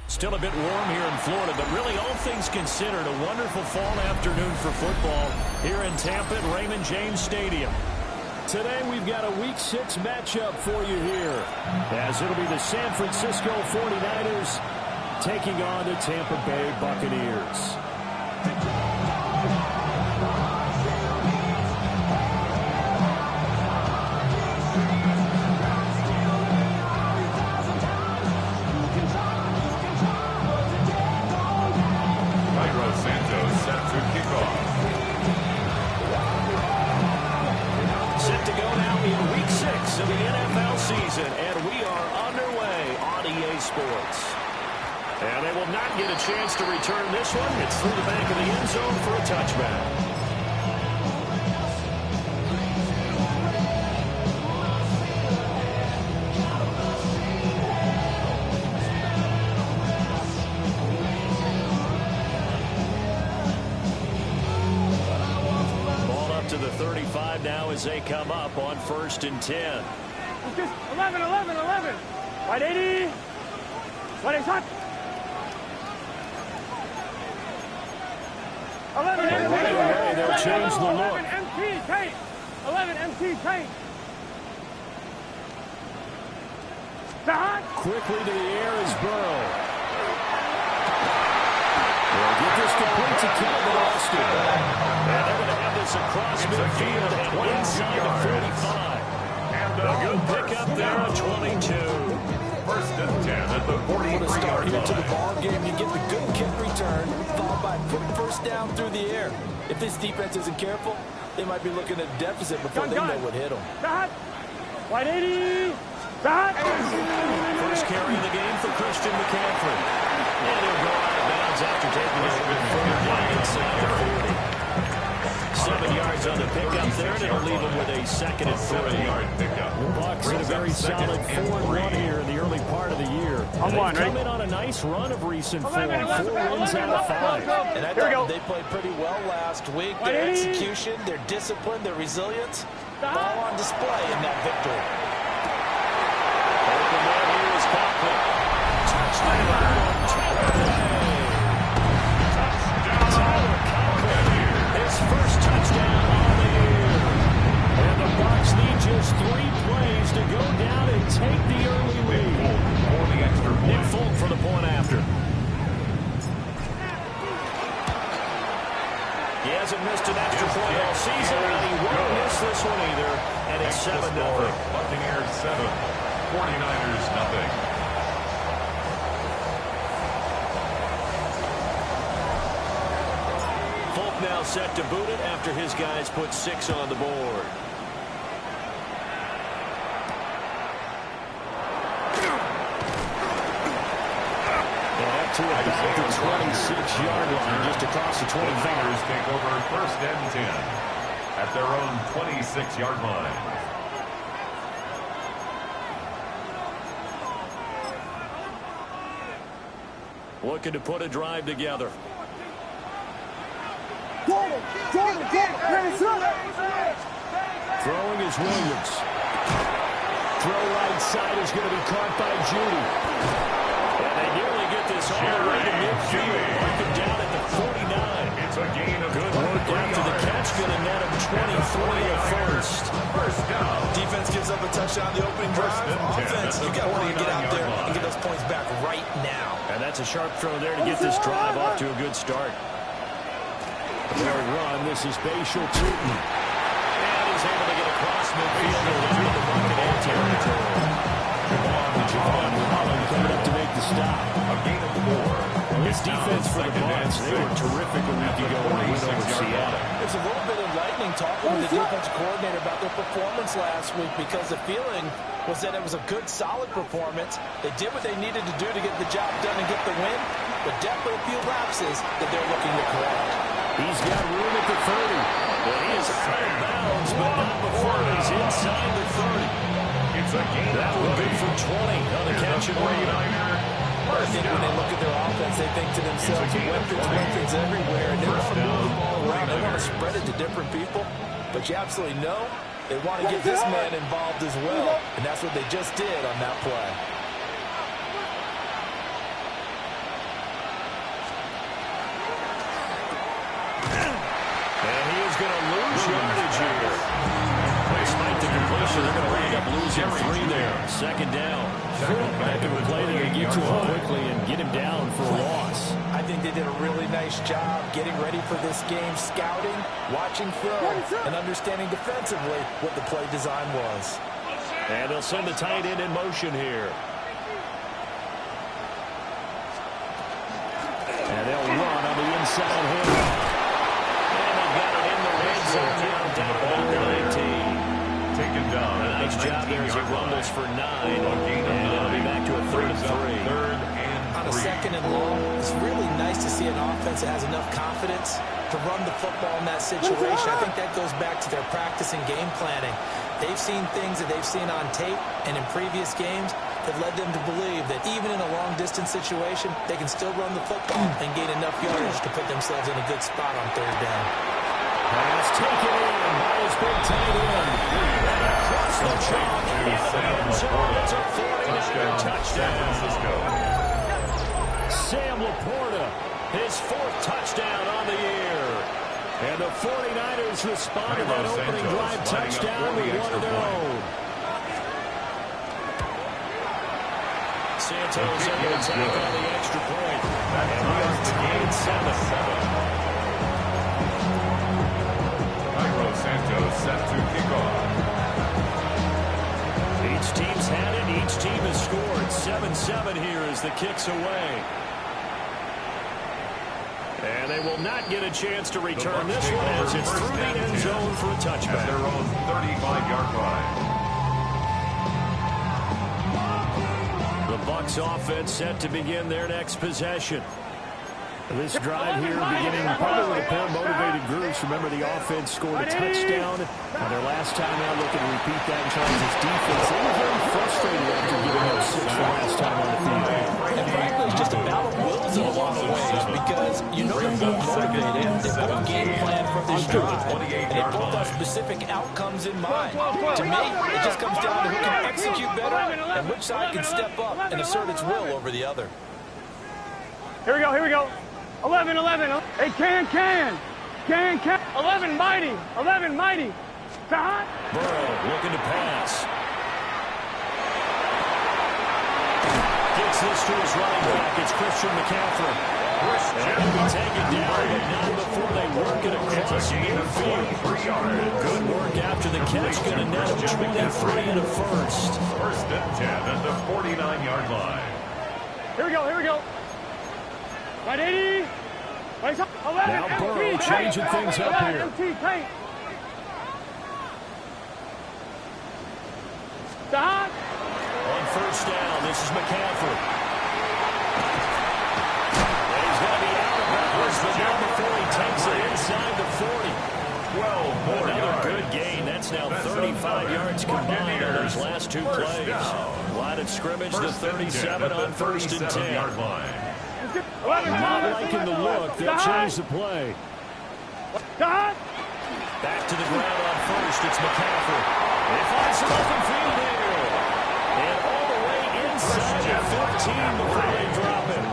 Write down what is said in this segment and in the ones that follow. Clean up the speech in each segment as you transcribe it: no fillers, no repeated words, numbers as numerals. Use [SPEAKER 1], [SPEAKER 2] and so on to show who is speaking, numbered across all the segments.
[SPEAKER 1] Still a bit warm here in Florida, but really all things considered, a wonderful fall afternoon for football here in Tampa at Raymond James Stadium. Today we've got a Week 6 matchup for you here, as it'll be the San Francisco 49ers taking on the Tampa Bay Buccaneers.
[SPEAKER 2] Of the NFL season, and we are underway on EA Sports. And they will not get a chance to return this one. It's through the back of the end zone for a touchback. To the 35 now as they come up on 1st and 10.
[SPEAKER 3] It's just 11. Right 80. What is hot? 11
[SPEAKER 1] right away, they'll change the look.
[SPEAKER 3] 11 MT tank. 11 MT tank.
[SPEAKER 1] Quickly to the air is Burrow. They'll get this complete to Calvin Austin. And they're going to have this across midfield and inside the 45.
[SPEAKER 2] And a good pickup there at 22. 1st and 10 at the 43-yard
[SPEAKER 4] start here
[SPEAKER 2] line.
[SPEAKER 4] to the ball game. You get the good kick return, followed by a quick first down through the air. If this defense isn't careful, they might be looking at a deficit before they know what hit them.
[SPEAKER 3] White 80.
[SPEAKER 1] First carry of the game for Christian McCaffrey. And he'll go out of bounds after taking it over inside the 40. 7 yards on the pickup there, and it'll leave him with a 2nd and 3. Bucs in a very solid 4-1 here in the early part of the year. They've come in on a nice run of recent form. 4 wins out of 5.
[SPEAKER 4] And I thought they played pretty well last week. Their execution, their discipline, their resilience, all on display in that victory.
[SPEAKER 1] Open man here is Coughlin. Touchdown! Tyler Coughlin, his first touchdown on the year. And the Bucs need just 3 plays to go down and take the early lead. Nick Folk for the point after. He hasn't missed an extra point all season, and he won't miss this one either. And it's 7-0.
[SPEAKER 2] Buccaneers 7, 49ers nothing.
[SPEAKER 1] Folk now set to boot it after his guys put 6 on the board. To about the 26-yard line, just across the 25.
[SPEAKER 2] Buccaneers take over 1st and 10 at their own 26-yard line.
[SPEAKER 1] Looking to put a drive together. Throwing is Williams. Throw right side is going to be caught by Judy. And they nearly get this all the way to midfield. Mark him down at the 49.
[SPEAKER 2] It's a gain of
[SPEAKER 1] good work after the catch. Going to net him 23 at first.
[SPEAKER 2] First down.
[SPEAKER 4] Defense gives up a touchdown the opening drive. Offense, you got to get out there and get those points back right now.
[SPEAKER 1] And that's a sharp throw there to get this drive off to a good start. Their run. This is Bashal Tootin. And he's able to get across midfield and into the Buccaneer territory. Javon Holland coming up to make the stop.
[SPEAKER 2] A gain of 4.
[SPEAKER 1] This defense for the Bucs, they were terrific a week ago when we went over Seattle.
[SPEAKER 4] It's a little bit enlightening talking with the defensive coordinator about their performance last week, because the feeling was that it was a good, solid performance. They did what they needed to do to get the job done and get the win, but definitely a few lapses that they're looking to correct.
[SPEAKER 1] He's got room at the 30. Well, he is out of bounds, but not before he's inside the 30.
[SPEAKER 2] It's a gain.
[SPEAKER 1] That will be for 20 on the catch and run.
[SPEAKER 4] I think when they look at their offense, they think to themselves, weapons everywhere, and they want to move the ball around. They want to spread it to different people, but you absolutely know they want to get this man involved as well, and that's what they just did on that play.
[SPEAKER 2] And he is going to lose yardage here. Despite the completion, they're going to end up losing 3 there. Second down. After the play, they're going to get to him quickly and get him down for a loss.
[SPEAKER 4] I think they did a really nice job getting ready for this game, scouting, watching film, and understanding defensively what the play design was.
[SPEAKER 2] And they'll send the tight end in motion here. And they'll run on the inside here. And they've got it in the red zone now, down about the 19.
[SPEAKER 1] Taken down.
[SPEAKER 2] A nice job there as it rumbles for 9. And they'll be back to a 3rd and 3.
[SPEAKER 4] On a 2nd and long, it's really nice to see an offense that has enough confidence to run the football in that situation. I think that goes back to their practice and game planning. They've seen things that they've seen on tape and in previous games that led them to believe that even in a long-distance situation, they can still run the football and gain enough yardage to put themselves in a good spot on 3rd down.
[SPEAKER 2] Pass taken in by his big tight end. And across the chalk into the end zone. It's a 49er touchdown. Sam Laporta, his 4th touchdown on the year. And the 49ers respond to that opening drive touchdown with one of their own. Santos under attack on the extra point. And we are tied 7.
[SPEAKER 1] Santos set to kick off.
[SPEAKER 2] Each team's had it. Each team has scored. 7-7 here as the kick's away. And they will not get a chance to return this one as it's through the end zone for a touchback.
[SPEAKER 1] At their own 35-yard line.
[SPEAKER 2] The Bucs offense set to begin their next possession. This drive here beginning probably with a pair of motivated groups. Remember, the offense scored a touchdown. And their last time out looking to repeat that in terms of defense. They were very frustrated after giving up 6 for last time on the field.
[SPEAKER 4] And frankly, it's just a battle of wills in a lot of ways because you know they're both motivated. They both game plan from this drive. And they both have specific outcomes in mind. To me, it just comes down to who can execute better and which side can step up and assert its will over the other.
[SPEAKER 3] Here we go, here we go. 11, 11. Hey, can. 11, mighty. 11, mighty. Stop.
[SPEAKER 2] Burrow looking to pass. Gets this to his running back. It's Christian McCaffrey. And he'll be taken down, but not before they work it across midfield. Good work after the catch. Going to net him 23 and a first.
[SPEAKER 1] 1st and 10 at the 49-yard line.
[SPEAKER 3] Here we go. Right, 80. Right, 11,
[SPEAKER 2] now Burrow changing things up here.
[SPEAKER 3] Stop.
[SPEAKER 2] On 1st down, this is McCaffrey. And he's going to be out of bounds, but not before he takes it inside the 40.
[SPEAKER 1] 12 more
[SPEAKER 2] Another
[SPEAKER 1] yards.
[SPEAKER 2] good gain. That's now 35 yards combined on those last 2 plays. Line of scrimmage, the 37 on 1st and 10. Not liking the look. They'll change the play.
[SPEAKER 3] Stop.
[SPEAKER 2] Back to the ground on 1st. It's McCaffrey. They find some open field here. And all the way inside the 15 before they drop it.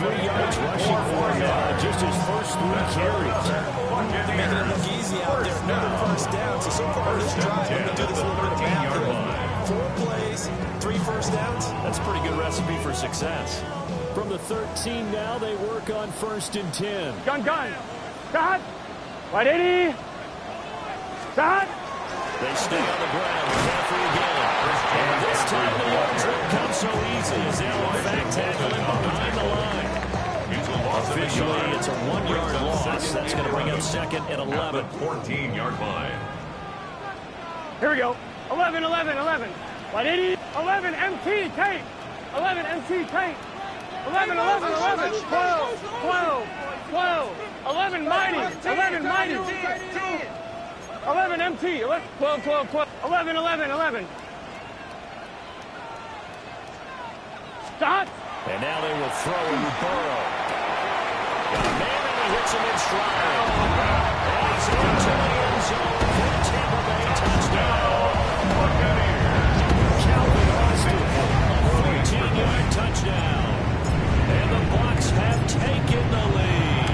[SPEAKER 2] 43 yards rushing for him. Just his first 3 carries.
[SPEAKER 4] They're making it look easy out there. Another 1st down. So far this drive, let me do this a little bit of math. 4 plays, 3 1st downs.
[SPEAKER 2] That's a pretty good recipe for success. From the 13 now, they work on 1st and 10.
[SPEAKER 3] Gun. Stop. Right, 80. Stop.
[SPEAKER 2] They stay on the ground. McCaffrey again. And this time the yards won't come so easy as they'll in fact tackle him behind the line. Officially, it's a 1-yard loss. That's going to bring up 2nd and 11.
[SPEAKER 1] 14-yard line.
[SPEAKER 3] Here we go. 11. Right, 80. 11, MT, tape. 11, MT, tape. 11, 12. 11, mighty. 11, mighty. 11, MT. 12. 11. Stop.
[SPEAKER 2] And now they will throw in Burrow. Got a man and he hits him in stride. And he's into the end zone for a Tampa Bay touchdown. Calvin Austin, a 14-yard touchdown. And the Bucs have taken the lead.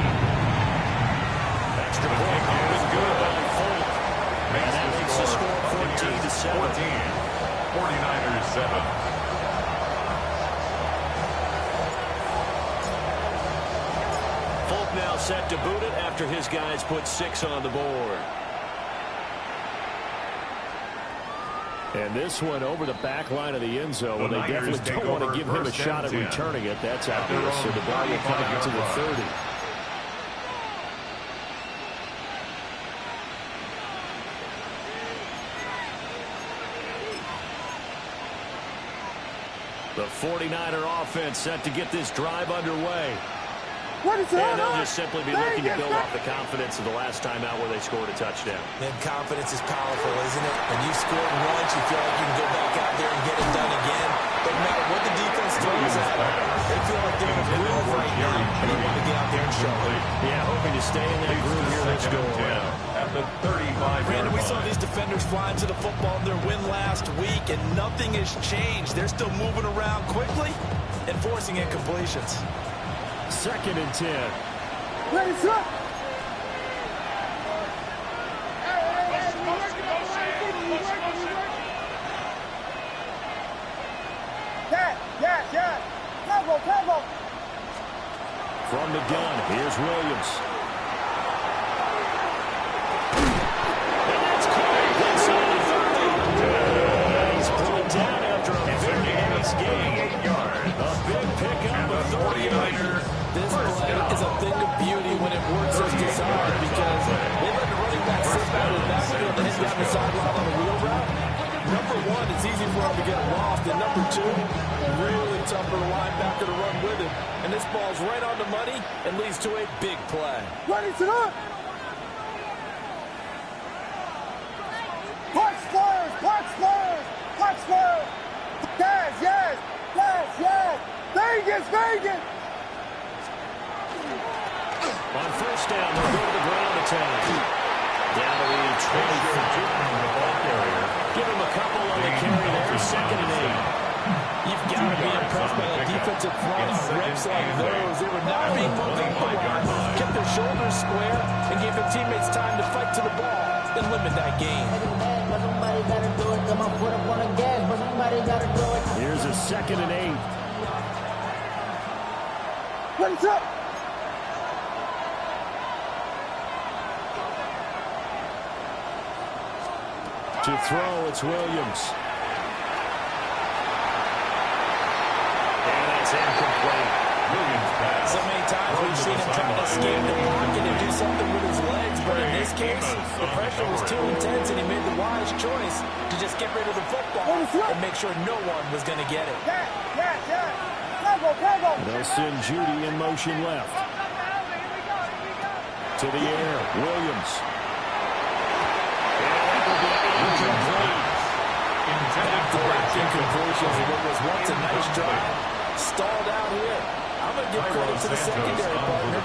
[SPEAKER 2] Extra point here is good by Folk. And that makes the score 14-7.
[SPEAKER 5] 49ers 7.
[SPEAKER 1] Folk now set to boot it after his guys put 6 on the board.
[SPEAKER 2] And this one over the back line of the end zone. Well, they definitely don't want to give him a shot at returning it. That's obvious. So the ball will come out to the 30. The 49er offense set to get this drive underway.
[SPEAKER 3] What is
[SPEAKER 1] And they'll just simply be looking to build off the confidence of the last time out where they scored a touchdown.
[SPEAKER 4] Man, confidence is powerful, isn't it? When you scored once, you feel like you can go back out there and get it done again. Doesn't matter what the defense throws at them. They feel like they're in a groove right now, and they want to get out there and show it.
[SPEAKER 1] Yeah, hoping to stay in that groove here. Let's go around.
[SPEAKER 5] At the 35.
[SPEAKER 4] Brandon, we saw these defenders flying to the football in their win last week, and nothing has changed. They're still moving around quickly and forcing incompletions.
[SPEAKER 2] 2nd and 10.
[SPEAKER 3] Ready, set. Yeah. Tempo.
[SPEAKER 2] From the gun, here's Williams.
[SPEAKER 1] And that's caught inside the 30. He's pulled down after a very nice game. A big pickup of 39.
[SPEAKER 4] This play is a thing of beauty when it works as designed because they let the running back sit back in the backfield and hit down the sideline on a wheel route. Number one, it's easy for him to get lost. And number two, really tough for the linebacker to run with him. And this ball's right on the money and leads to a big play.
[SPEAKER 3] Ready, set up. Punch squares. Yes. Vegas.
[SPEAKER 1] On first down, they'll go to the ground attack. Down to the 24. Give him a couple on the carry there. 2nd and 8.
[SPEAKER 4] You've got to be impressed by the defensive front on reps like those. They were not being moved up the line, kept their shoulders square, and gave their teammates time to fight to the ball and limit that gain.
[SPEAKER 2] Here's a 2nd and 8.
[SPEAKER 3] Ready, set.
[SPEAKER 2] To throw, it's Williams.
[SPEAKER 1] And that's incomplete.
[SPEAKER 4] So many times we've seen him trying to escape the pocket and do something with his legs, but in this case, the pressure was too intense and he made the wise choice to just get rid of the football and make sure no one was going to get it.
[SPEAKER 3] Yeah. Tempo.
[SPEAKER 2] They'll send Judy in motion left. To the air, Williams.
[SPEAKER 4] Back-to-back incompletions in what was once a nice drive. Stalled out here. I'm going to give credit to the secondary partner.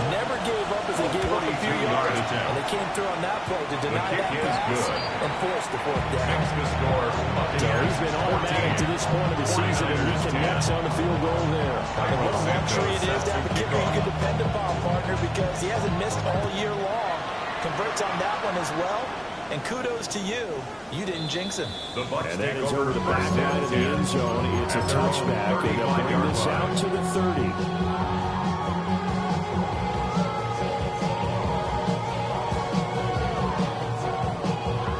[SPEAKER 4] Never gave up as they gave up a few yards. And they came through on that play to deny that pass and force the 4th down.
[SPEAKER 2] He's been automatic to this point of the season, and he connects on the field goal there.
[SPEAKER 4] And what a luxury it is to have a kicker you can depend upon, partner, because he hasn't missed all year long. Converts on that one as well. And kudos to you. You didn't jinx him.
[SPEAKER 2] And that is over the back line of the end zone. It's a touchback, and they'll bring this out to the 30.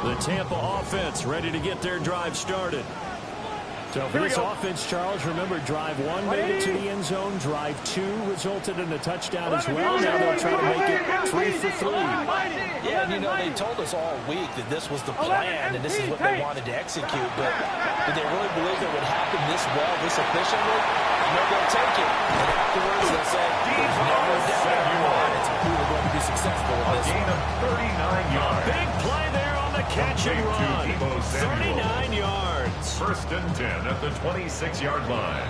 [SPEAKER 2] The Tampa offense ready to get their drive started. So for this offense, Charles, remember, drive 1 made it to the end zone. Drive 2 resulted in a touchdown as well. Now they'll try to make it 3 for 3.
[SPEAKER 4] Yeah, and you know, they told us all week that this was the plan and this is what they wanted to execute. But did they really believe it would happen this well, this efficiently? I know they'll take it. And afterwards, they'll say, there's never a doubt in our minds who are going to be successful with this.
[SPEAKER 5] Gain of 39 yards.
[SPEAKER 1] Big play there on the catch and run. 39 yards.
[SPEAKER 5] 1st and 10 at the 26-yard line.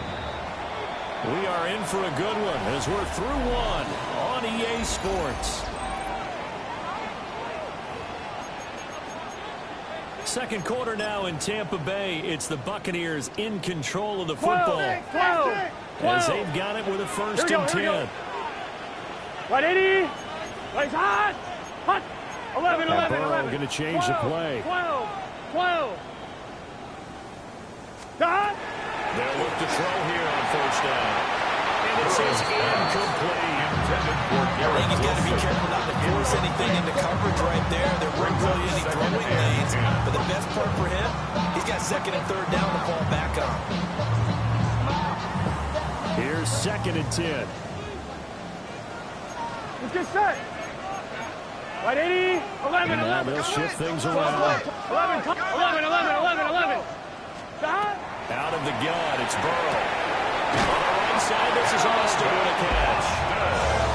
[SPEAKER 2] We are in for a good one as we're through one on EA Sports. Second quarter now in Tampa Bay. It's the Buccaneers in control of the football.
[SPEAKER 3] 12.
[SPEAKER 2] As they've got it with a first and 10.
[SPEAKER 3] Right, 80. Right, hot. Hot. 11.
[SPEAKER 2] Burrow going to change the play.
[SPEAKER 3] 12. Dot.
[SPEAKER 1] They'll look to throw here on first down. And it says incomplete.
[SPEAKER 4] I think he's got to be careful not to force anything into coverage right there. There weren't really any throwing lanes. But the best part for him, he's got second and third down to fall back on.
[SPEAKER 2] Here's second and 10.
[SPEAKER 3] Let's get set. Right, 80. 11.
[SPEAKER 2] Now they'll shift things around.
[SPEAKER 3] 11. Dot.
[SPEAKER 2] Out of the gun, it's Burrow. On the right side, this is Austin with a catch.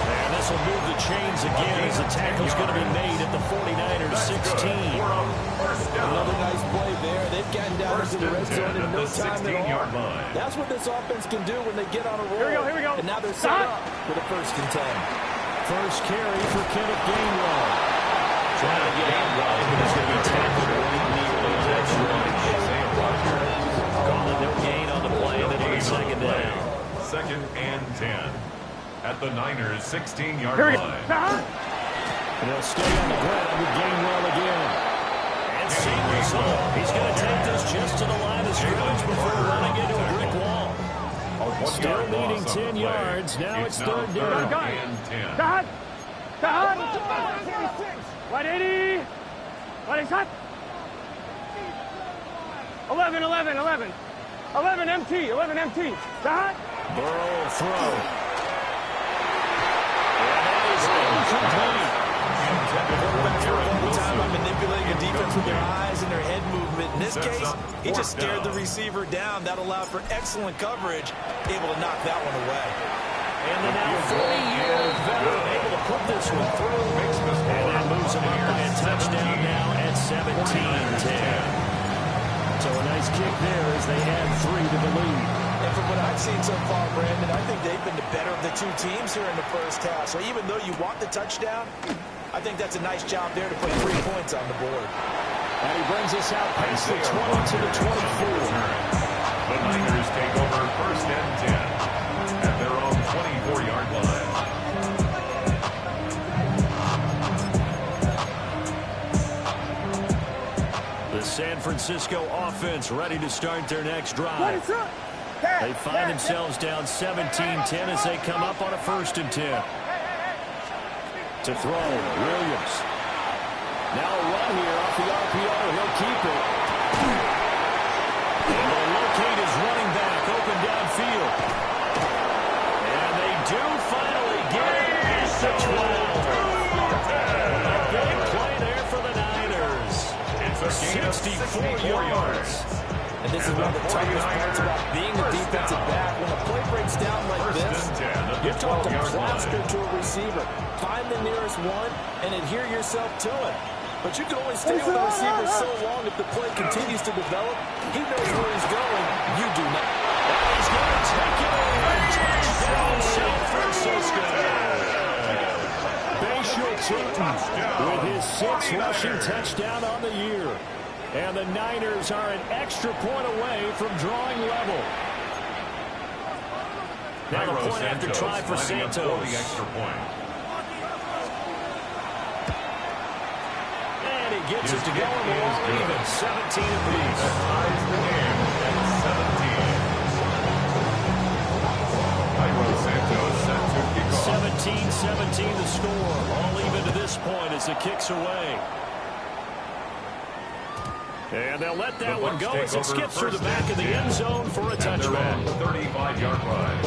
[SPEAKER 2] And this will move the chains again as the tackle's going to be made at the 49ers 16.
[SPEAKER 4] Another nice play there. They've gotten down into the red zone in no time at all. That's what this offense can do when they get on a roll.
[SPEAKER 3] Here we go.
[SPEAKER 4] And now they're set up for the first and 10.
[SPEAKER 2] First carry for Kenneth Gainwell.
[SPEAKER 1] Trying to get out right, but it's going to be tackled right near the touchline. Calling no gain on the play, and then it's second down.
[SPEAKER 5] Second and 10 at the Niners' 16-yard
[SPEAKER 3] Here we go.
[SPEAKER 5] line.
[SPEAKER 2] And they'll stay on the ground with Gainwell again.
[SPEAKER 1] And same result. He's going to take this just to the line of scrimmage before running into a brick wall.
[SPEAKER 2] Still needing 10 yards. Now it's third down.
[SPEAKER 3] Dot. Right, 80. Right, hot. 11. 11 empty. Dot.
[SPEAKER 2] Burrow will throw. And that is incomplete.
[SPEAKER 4] Quarterbacks work all the time on manipulating a defense with their eyes and their head movement. In this case, he just stared the receiver down. That allowed for excellent coverage, able to knock that one away.
[SPEAKER 2] And the now 30-year veteran able to put this one through. And that moves him up by a touchdown now at 17-10. So a nice kick there as they add 3 to the lead.
[SPEAKER 4] And from what I've seen so far, Brandon, I think they've been the better of the two teams here in the first half. So even though you want the touchdown, I think that's a nice job there to put 3 points on the board.
[SPEAKER 2] And he brings us out past the 20 to the 24.
[SPEAKER 5] The Niners take over first and 10 at their own 24-yard line.
[SPEAKER 2] The San Francisco offense ready to start their next drive. They find themselves down 17-10 as they come up on a first and 10. To throw, Williams. Now a run here off the RPO. He'll keep it. And they'll locate his running back open downfield. And they do finally get it at the 12. A big play there for the Niners. 64 yards.
[SPEAKER 4] And this is one of the toughest parts about being a defensive back. When a play breaks down like this, you're taught to plaster to a receiver. Find the nearest one and adhere yourself to it. But you can only stay with the receiver so long if the play continues to develop. He knows where he's going. You do not.
[SPEAKER 2] And he's going to take it over. Touchdown, San Francisco. Bashir Tutin with his 6th rushing touchdown on the year. And the Niners are an extra point away from drawing level. Now the point after try for Santos.
[SPEAKER 5] The extra point.
[SPEAKER 2] And he gets it to go along even. 17 apiece.
[SPEAKER 5] That ties the game at 17. Cairo Santos set to kick off.
[SPEAKER 2] 17-17 the score. All even to this point as the kick's away. And they'll let that one go as it skips through the back of the end zone for a touchback.
[SPEAKER 5] 35-yard line.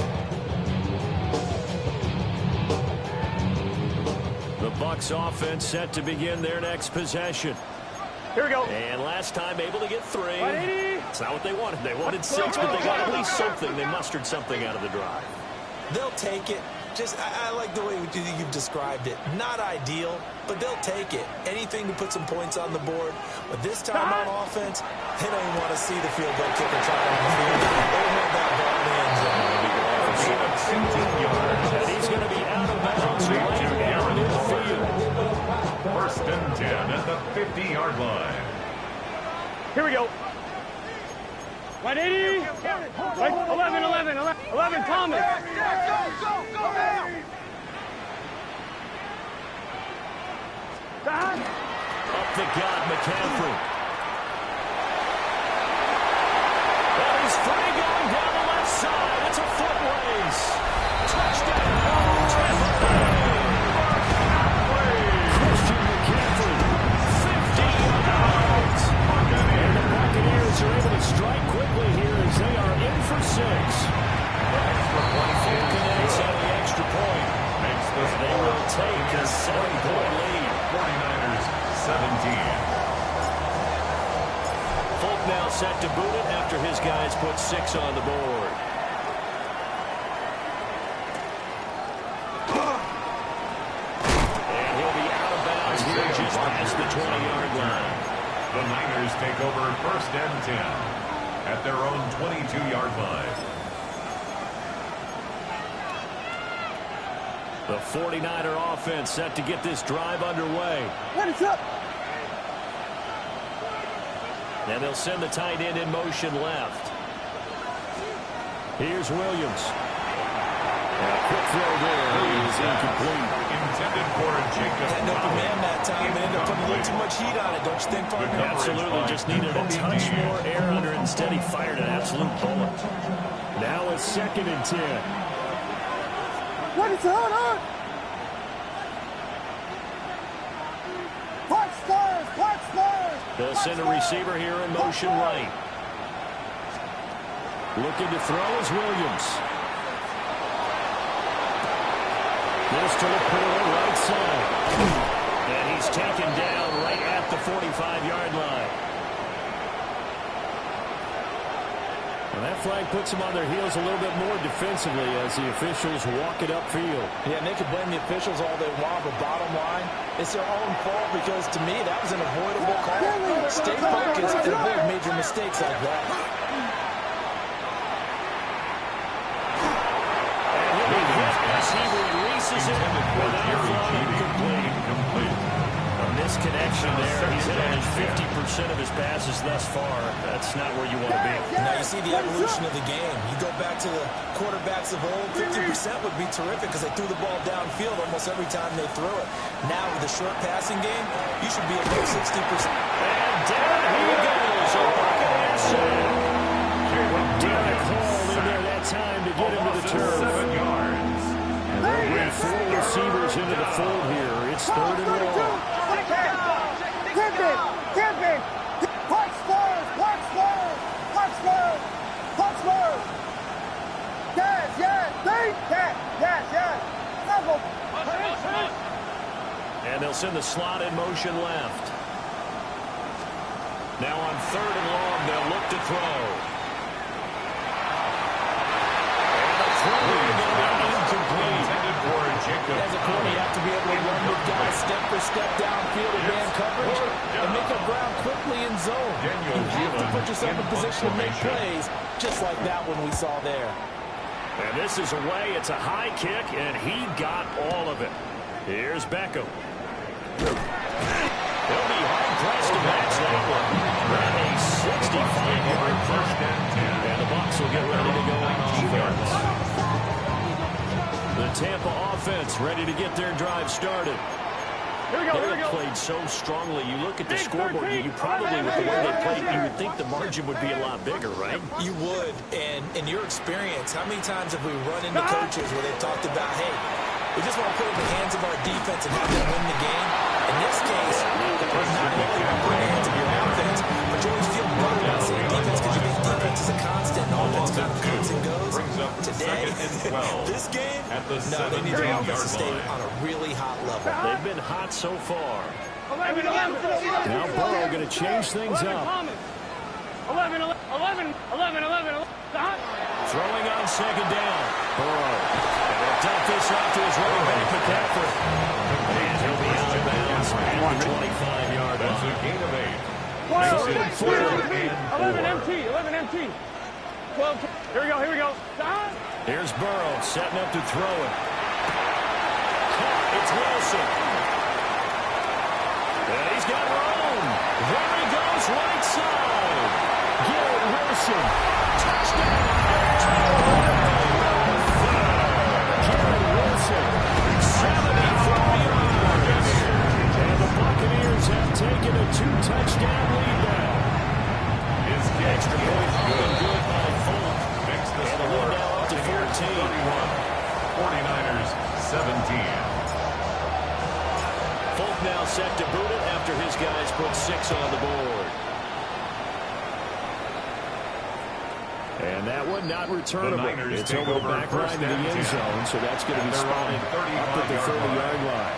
[SPEAKER 2] The Bucs offense set to begin their next possession.
[SPEAKER 3] Here we go.
[SPEAKER 2] And last time able to get 3.
[SPEAKER 3] 180.
[SPEAKER 2] It's not what they wanted. They wanted 6, but they got at least something. They mustered something out of the drive.
[SPEAKER 4] They'll take it. Just, I like the way you've described it. Not ideal, but they'll take it. Anything to put some points on the board. But this time on offense, they don't even want to see the field goal kicker try on the field. They want that ball in the end zone.
[SPEAKER 3] Here we go. 180. 11, Thomas. Go.
[SPEAKER 1] Up the gut, McCaffrey. And he's free going down the left side. It's a foot race. Touchdown, Tampa Bay. Christian McCaffrey, 50 yards. And the Buccaneers are able to strike quickly here as they are in for 6. Falcons on the extra point. They will take a 7-point lead.
[SPEAKER 5] 49ers 17.
[SPEAKER 1] Folk now set to boot it after his guys put 6 on the board. And he'll be out of bounds here just past the 20-yard line.
[SPEAKER 5] The Niners take over 1st and 10 at their own 22-yard line.
[SPEAKER 1] The 49er offense set to get this drive underway.
[SPEAKER 3] It's up.
[SPEAKER 1] And they'll send the tight end in motion left. Here's Williams. A quick throw there. He is incomplete.
[SPEAKER 5] Intended for Jacob.
[SPEAKER 4] Had no command that time and ended up putting a little too much heat on it, don't you think, partner?
[SPEAKER 1] Absolutely. Just needed a touch more air under it. Instead, he fired an absolute bullet.
[SPEAKER 2] Now it's 2nd and 10.
[SPEAKER 3] What is going on? Watch stars.
[SPEAKER 1] They'll send a receiver here in motion right. Looking to throw is Williams. This to the portal right side. And he's taken down right at the 45-yard line. And that flag puts them on their heels a little bit more defensively as the officials walk it upfield.
[SPEAKER 4] Yeah, and they can blame the officials all they want, but bottom line, it's their own fault because, to me, that was an avoidable call. Stay focused and avoid major mistakes like that.
[SPEAKER 1] And he'll be hit as he releases it without throwing incomplete. A misconnection there. He's hit on 50% of his passes thus far. That's not where you want to be.
[SPEAKER 4] Now you see the evolution of the game. You go back to the quarterbacks of old, 50% would be terrific because they threw the ball downfield almost every time they threw it. Now with the short passing game, you should be above 60%.
[SPEAKER 1] And down he goes. A Buccaneers sack. Derek Hall in there that time to get him to the turf.
[SPEAKER 5] 7 yards.
[SPEAKER 1] And they'll bring 4 receivers into the fold here. It's 3rd and long.
[SPEAKER 3] Tipping. Watch stars.
[SPEAKER 1] And they'll send the slot in motion left. Now on 3rd and long, they'll look to throw. And the throw is incomplete.
[SPEAKER 5] Intended for Jacob.
[SPEAKER 4] As a corner, you have to be able to run with guys step for step downfield in man coverage and make up ground quickly in zone. You have to put yourself in position to make plays, just like that one we saw there.
[SPEAKER 1] And this is away. It's a high kick, and he got all of it. Here's Beckham. He'll be hard-pressed to match that one. A 65-yard first and the Bucs will get ready to go on offense. The Tampa offense ready to get their drive started.
[SPEAKER 3] Here we
[SPEAKER 1] They
[SPEAKER 3] go.
[SPEAKER 1] played so strongly. You look at the scoreboard, you probably, with the way they played, you would think the margin would be a lot bigger, right?
[SPEAKER 4] You would, and in your experience, how many times have we run into coaches where they've talked about, hey, we just want to put it in the hands of our defense and have them win the game? In this case, not only want to put it in the hands of your offense, but you always feel better about saying defense because you think defense is a constant and offense kind of comes and goes. Today, this game, no, they need their offense to stay on a really hot level.
[SPEAKER 1] They've been hot so far.
[SPEAKER 3] 11.
[SPEAKER 1] Now Burrow going to change things up.
[SPEAKER 3] 11.
[SPEAKER 1] Throwing on 2nd down. Burrow. And they'll dump this off to his running back, McCaffrey. And he'll be out of bounds at the 25-yard
[SPEAKER 5] That's a
[SPEAKER 1] line.
[SPEAKER 5] gain of 8.
[SPEAKER 3] 11 MT. 12. Here we go.
[SPEAKER 1] Here's Burrow setting up to throw it. Caught. It's Wilson. And he's got room. There he goes, right side. Garrett Wilson. Touchdown. Garrett Wilson. 74 yards. And the Buccaneers have taken a 2-touchdown lead now.
[SPEAKER 5] His
[SPEAKER 1] Extra point
[SPEAKER 5] good.
[SPEAKER 1] good by Folk.
[SPEAKER 5] Makes the
[SPEAKER 1] And the
[SPEAKER 5] score
[SPEAKER 1] lead now up to 14.
[SPEAKER 5] 49ers 17.
[SPEAKER 1] Folk now set to boot it after his guys put 6 on the board. And that one not returnable. It's over the back line to the end zone, so that's going to be spotted up at the 30-yard line.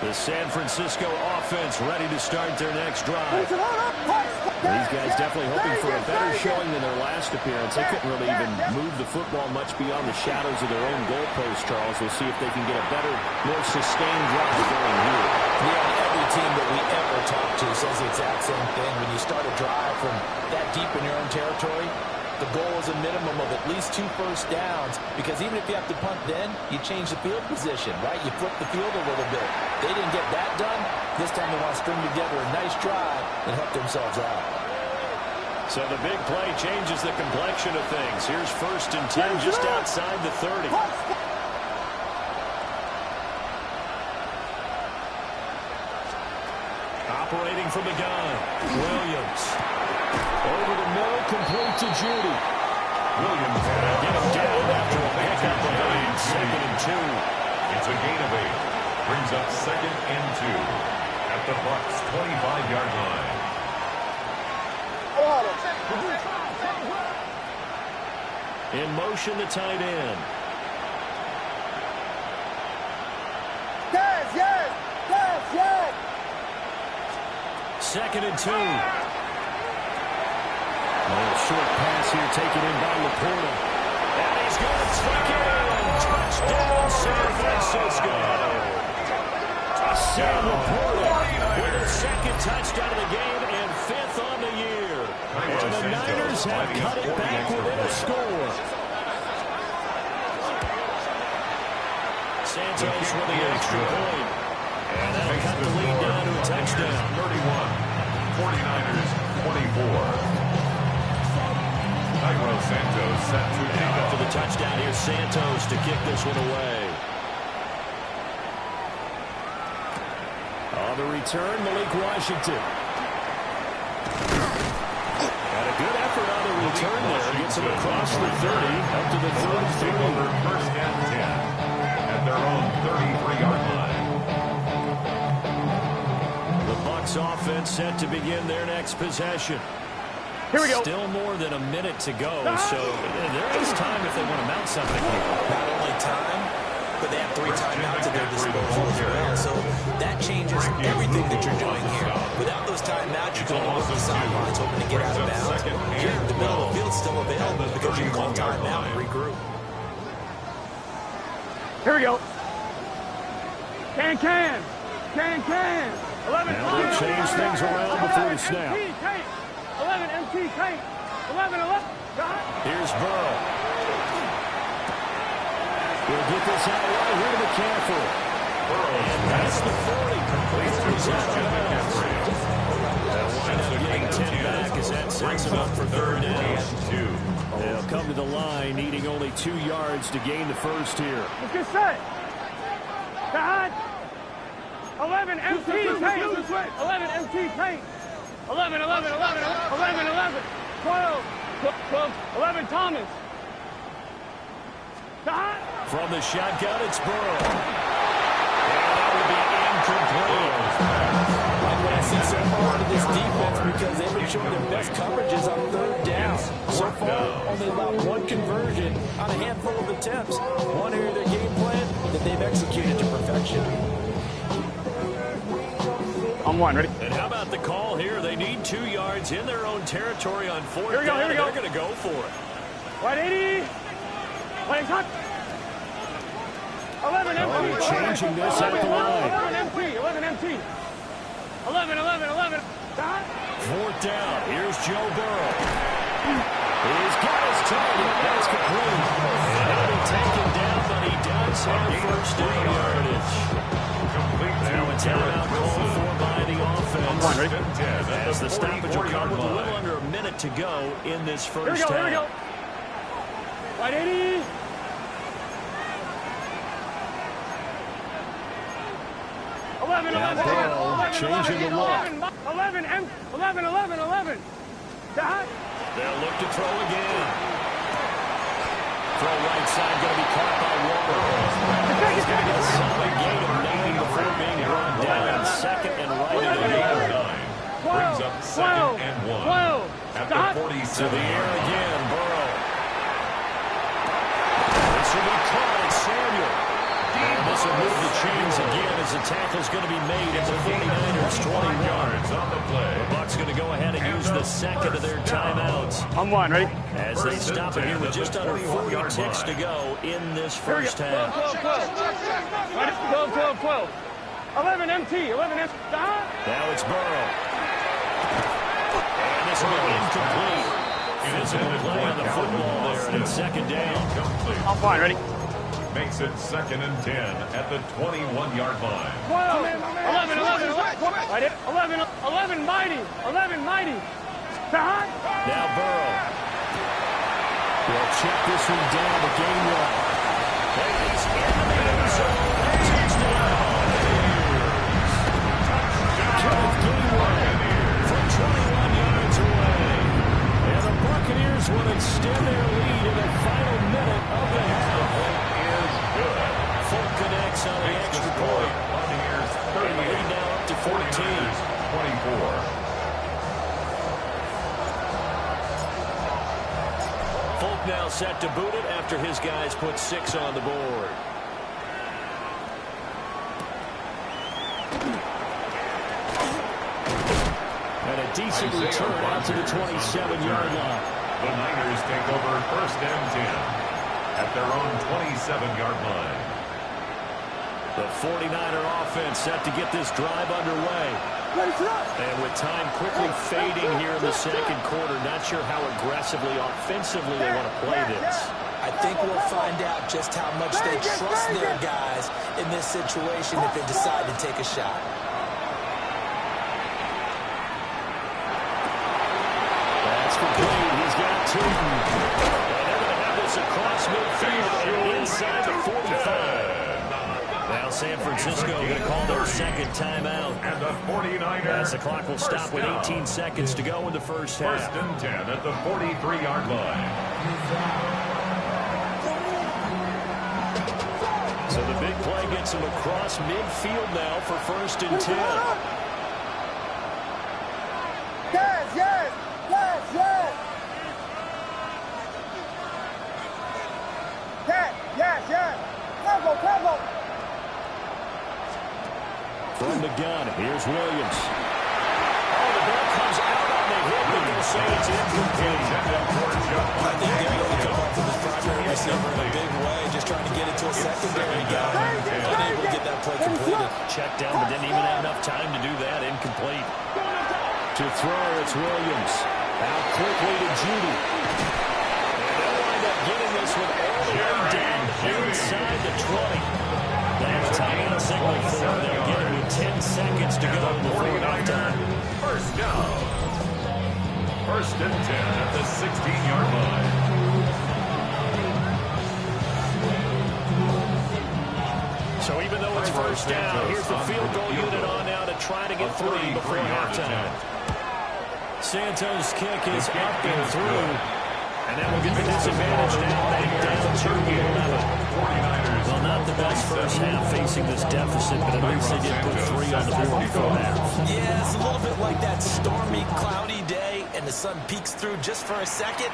[SPEAKER 1] The San Francisco offense ready to start their next drive. These guys definitely hoping for a better showing than their last appearance. They couldn't really even move the football much beyond the shadows of their own goalpost, Charles. We'll see if they can get a better, more sustained drive going here.
[SPEAKER 4] Yeah, every team that we ever talk to says the exact same thing. When you start a drive from that deep in your own territory, the goal is a minimum of at least 2 first downs, because even if you have to punt then, you change the field position, right? You flip the field a little bit. They didn't get that done. This time they want to string together a nice drive and help themselves out.
[SPEAKER 1] So the big play changes the complexion of things. Here's 1st and 10 just outside the 30. Operating from the gun, Williams. Over the middle, complete to Judy.
[SPEAKER 5] Williams
[SPEAKER 1] Get him down after a pickup of 8, 2nd and 2.
[SPEAKER 5] It's a gain of 8. Brings up 2nd and 2 at the Bucs 25-yard line.
[SPEAKER 1] In motion, the tight end.
[SPEAKER 6] Yes.
[SPEAKER 1] 2nd and 2. A short pass here taken in by Laporta. And he's going to tuck it in. Touchdown, San Francisco. Sam Laporta with a 2nd touchdown of the game and 5th on the year. And the Niners have cut it back within a score. Santos with the extra point. And that'll cut the lead down to a touchdown.
[SPEAKER 5] 31. 49ers 24. Santos set to
[SPEAKER 1] pick up for the touchdown. Here's Santos to kick this one away. On the return, Malik Washington. And a good effort on the return there. Gets him across the 30, up to the 33.
[SPEAKER 5] Over 1st and 10 at their own 33-yard line.
[SPEAKER 1] The Bucs offense set to begin their next possession.
[SPEAKER 3] Here we go.
[SPEAKER 1] Still more than a minute to go, so there is time if they want to mount something here.
[SPEAKER 4] Not only time, but they have 3 timeouts at their disposal as well. So that changes everything that you're doing here. Without those timeouts, you're going off the sidelines hoping to get out of bounds. Here, the middle of the field's still available because you can call timeout and regroup.
[SPEAKER 3] Here we go. Can. 11.
[SPEAKER 1] Now they'll change things around before the snap.
[SPEAKER 3] 11 MT tank. 11.
[SPEAKER 1] Here's Burrow. We'll get this out right here to McCaffrey. And that's the 40. He's out of bounds. They'll wind up getting 10 back as that sets him up for 3rd down. They'll come to the line, needing only 2 yards to gain the first here.
[SPEAKER 3] Let's get set. Behind. 11 MT tank. 11 MT tank. 11. 12. 11 Thomas.
[SPEAKER 1] From the shotgun, it's Burrow. And that will be incomplete.
[SPEAKER 4] Like what I see so far out of this defense, because they've been showing their best coverages on 3rd down. So far, only allowed 1 conversion on a handful of attempts. One area of their game plan that they've executed to perfection.
[SPEAKER 3] On 1, ready?
[SPEAKER 1] And how about the call here? They need 2 yards in their own territory on 4th down.
[SPEAKER 3] Here we go.
[SPEAKER 1] They're going to go for it.
[SPEAKER 3] White 80. White touch. 11 MT.
[SPEAKER 1] They're changing this at the line.
[SPEAKER 3] 11 MT. 11.
[SPEAKER 1] 4th down. Here's Joe Burrow. He's got his target. That's complete. And he'll be taken down, but he does have 1st down yardage.
[SPEAKER 5] Complete
[SPEAKER 1] Now a timeout call
[SPEAKER 3] one, ready?
[SPEAKER 1] As the stoppage will come with a little under a minute to go in this first half.
[SPEAKER 3] Here we go. Right, 80.
[SPEAKER 1] Changing the look.
[SPEAKER 3] 11.
[SPEAKER 1] They'll look to throw again. Throw right side, going to be caught by Water. He's going to get a solid gain of 90 before being brought down. Second and right at the goal.
[SPEAKER 5] Brings up second and 1. At the 47.
[SPEAKER 1] To the air again, Burrow. This will be caught at Samuel. And this will move the chains again as the tackle's going to be made at the 49ers 21
[SPEAKER 5] yards on the play.
[SPEAKER 1] The Bucs going to go ahead and use the second of their timeouts.
[SPEAKER 3] I'm one, ready?
[SPEAKER 1] As they stop it here with just under 40 ticks to go in this first half.
[SPEAKER 3] 12. 11 MT.
[SPEAKER 1] Now it's Burrow. And this will be incomplete. Physical play on the football there, and it's second down.
[SPEAKER 3] I'm fine, ready?
[SPEAKER 5] Makes it second and 10 at the 21-yard line.
[SPEAKER 3] 11, mighty.
[SPEAKER 1] Now Burrow. They'll check this one down to gain one. And he's in the end zone. Touchdown. Kenneth Gainwell from 21 yards away. And the Buccaneers will extend their lead in the final minute of the half. Full connects on the extra point.
[SPEAKER 5] Buccaneers 30.
[SPEAKER 1] And the lead now up to 14.
[SPEAKER 5] 24.
[SPEAKER 1] Folk now set to boot it after his guys put 6 on the board. And a decent return out to the 27-yard line.
[SPEAKER 5] The Niners take over first and 10 at their own 27-yard line.
[SPEAKER 1] The 49er offense set to get this drive underway. And with time quickly fading here in the second quarter, not sure how aggressively, offensively they want to play this.
[SPEAKER 4] I think we'll find out just how much they trust their guys in this situation if they decide to take a shot.
[SPEAKER 1] That's complete. He's got 2. And they're going to have this across midfield and inside the 45. Now San Francisco going to call their second timeout.
[SPEAKER 5] And the 49ers.
[SPEAKER 1] As the clock will stop with 18 seconds to go in the first half.
[SPEAKER 5] First and 10 at the 43-yard line.
[SPEAKER 1] So the big play gets him across midfield now for first and 10.
[SPEAKER 6] Yes. Combo.
[SPEAKER 1] From the gun, here's Williams. Oh, the ball comes out on the hit. They're going to say it's incomplete.
[SPEAKER 4] I think they're going to come up to the primary receiver in a big way, just trying to get it to a secondary guy. Unable to get that play completed.
[SPEAKER 1] Checked down, but didn't even have enough time to do that. Incomplete. To throw, it's Williams. Out quickly to Judy. And they'll wind up getting this one all the way down inside the 20. That's timeout signal for them. They'll get it with 10 seconds to go before halftime.
[SPEAKER 5] First down. First and 10 at the 16-yard line.
[SPEAKER 1] So even though it's first down, here's the field goal unit on now to try to get 3 before halftime. Santos' kick is up and through. And that will get the disadvantage now down to 11. Well, not the best first half facing this deficit, but at least they did put 3 on the board before half.
[SPEAKER 4] Yeah, it's a little bit like that stormy, cloudy day, and the sun peeks through just for a second.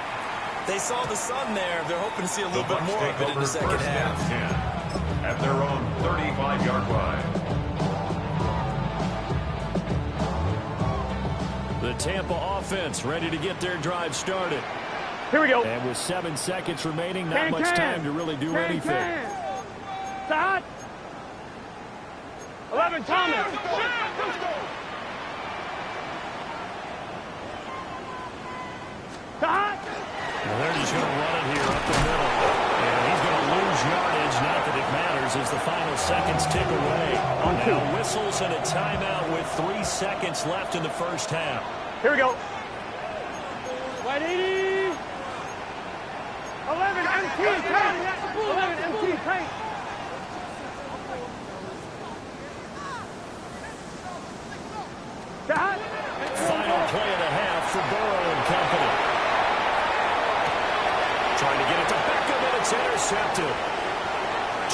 [SPEAKER 4] They saw the sun there. They're hoping to see a little bit more of it in the second half.
[SPEAKER 5] At their own 35-yard line.
[SPEAKER 1] The Tampa offense ready to get their drive started.
[SPEAKER 3] Here we go.
[SPEAKER 1] And with 7 seconds remaining, not much time to really do anything.
[SPEAKER 3] Start. 11, Thomas. Start.
[SPEAKER 1] Well, they're just going to run it here up the middle. And he's going to lose yardage. Not that it matters as the final seconds tick away. Now whistles and a timeout with 3 seconds left in the first half.
[SPEAKER 3] Here we go. White 80. 11 MT tank. 11 MT tank.
[SPEAKER 1] Final play of the half for Burrow and company. Trying to get it to Beckham, and it's intercepted.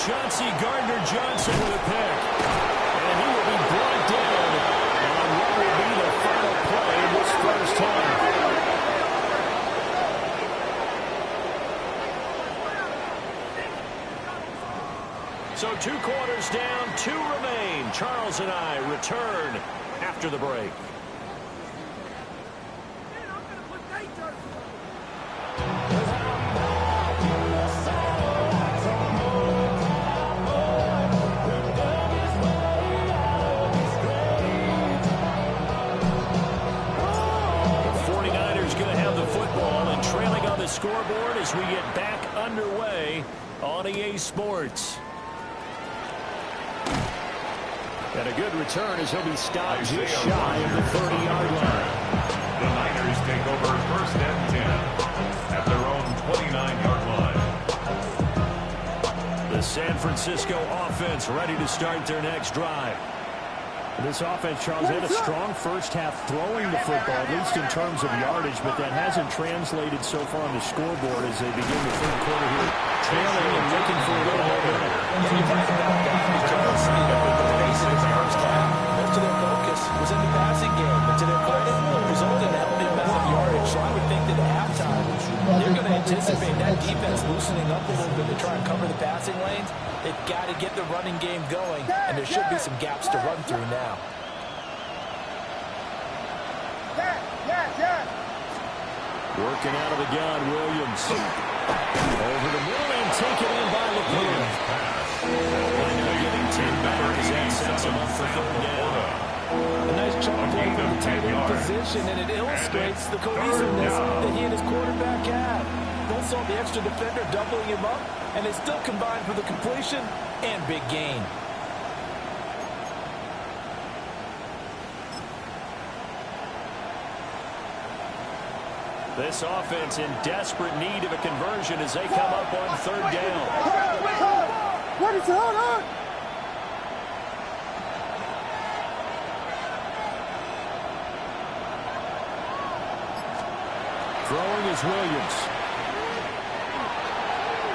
[SPEAKER 1] Chauncey Gardner-Johnson with a pick. And he will be brought down on what will be the final play of this first half. So 2 quarters down, 2 remain. Charles and I return after the break. Scoreboard as we get back underway on EA Sports. And a good return as he'll be stopped just shy of the 30-yard line.
[SPEAKER 5] The Niners take over 1st and 10 at their own 29-yard line.
[SPEAKER 1] The San Francisco offense ready to start their next drive.
[SPEAKER 2] This offense, Charles, had a strong first half throwing the football, at least in terms of yardage, but that hasn't translated so far on the scoreboard as they begin the third quarter here, trailing and looking for a little more minute.
[SPEAKER 4] You talk about that because, the basic of the first half, most of their focus was in the passing game, and to their credit, resulted in a healthy amount of yardage. So I would think that at halftime, they're going to anticipate that defense loosening up a little bit to try and cover the passing lanes. They've got to get the running game going, and there should be some gaps to run through now.
[SPEAKER 1] Working out of the gun, Williams. Over the middle and taken in by LaPierre. And they're getting 10 back as that sets him up for 3rd down.
[SPEAKER 4] A nice chunk play from the tight end position, and it illustrates the cohesiveness that he and his quarterback had. Both saw the extra defender doubling him up, and they still combined for the completion and big gain.
[SPEAKER 1] This offense in desperate need of a conversion as they come up on 3rd down.
[SPEAKER 6] What is it? Hold on.
[SPEAKER 1] Throwing is Williams.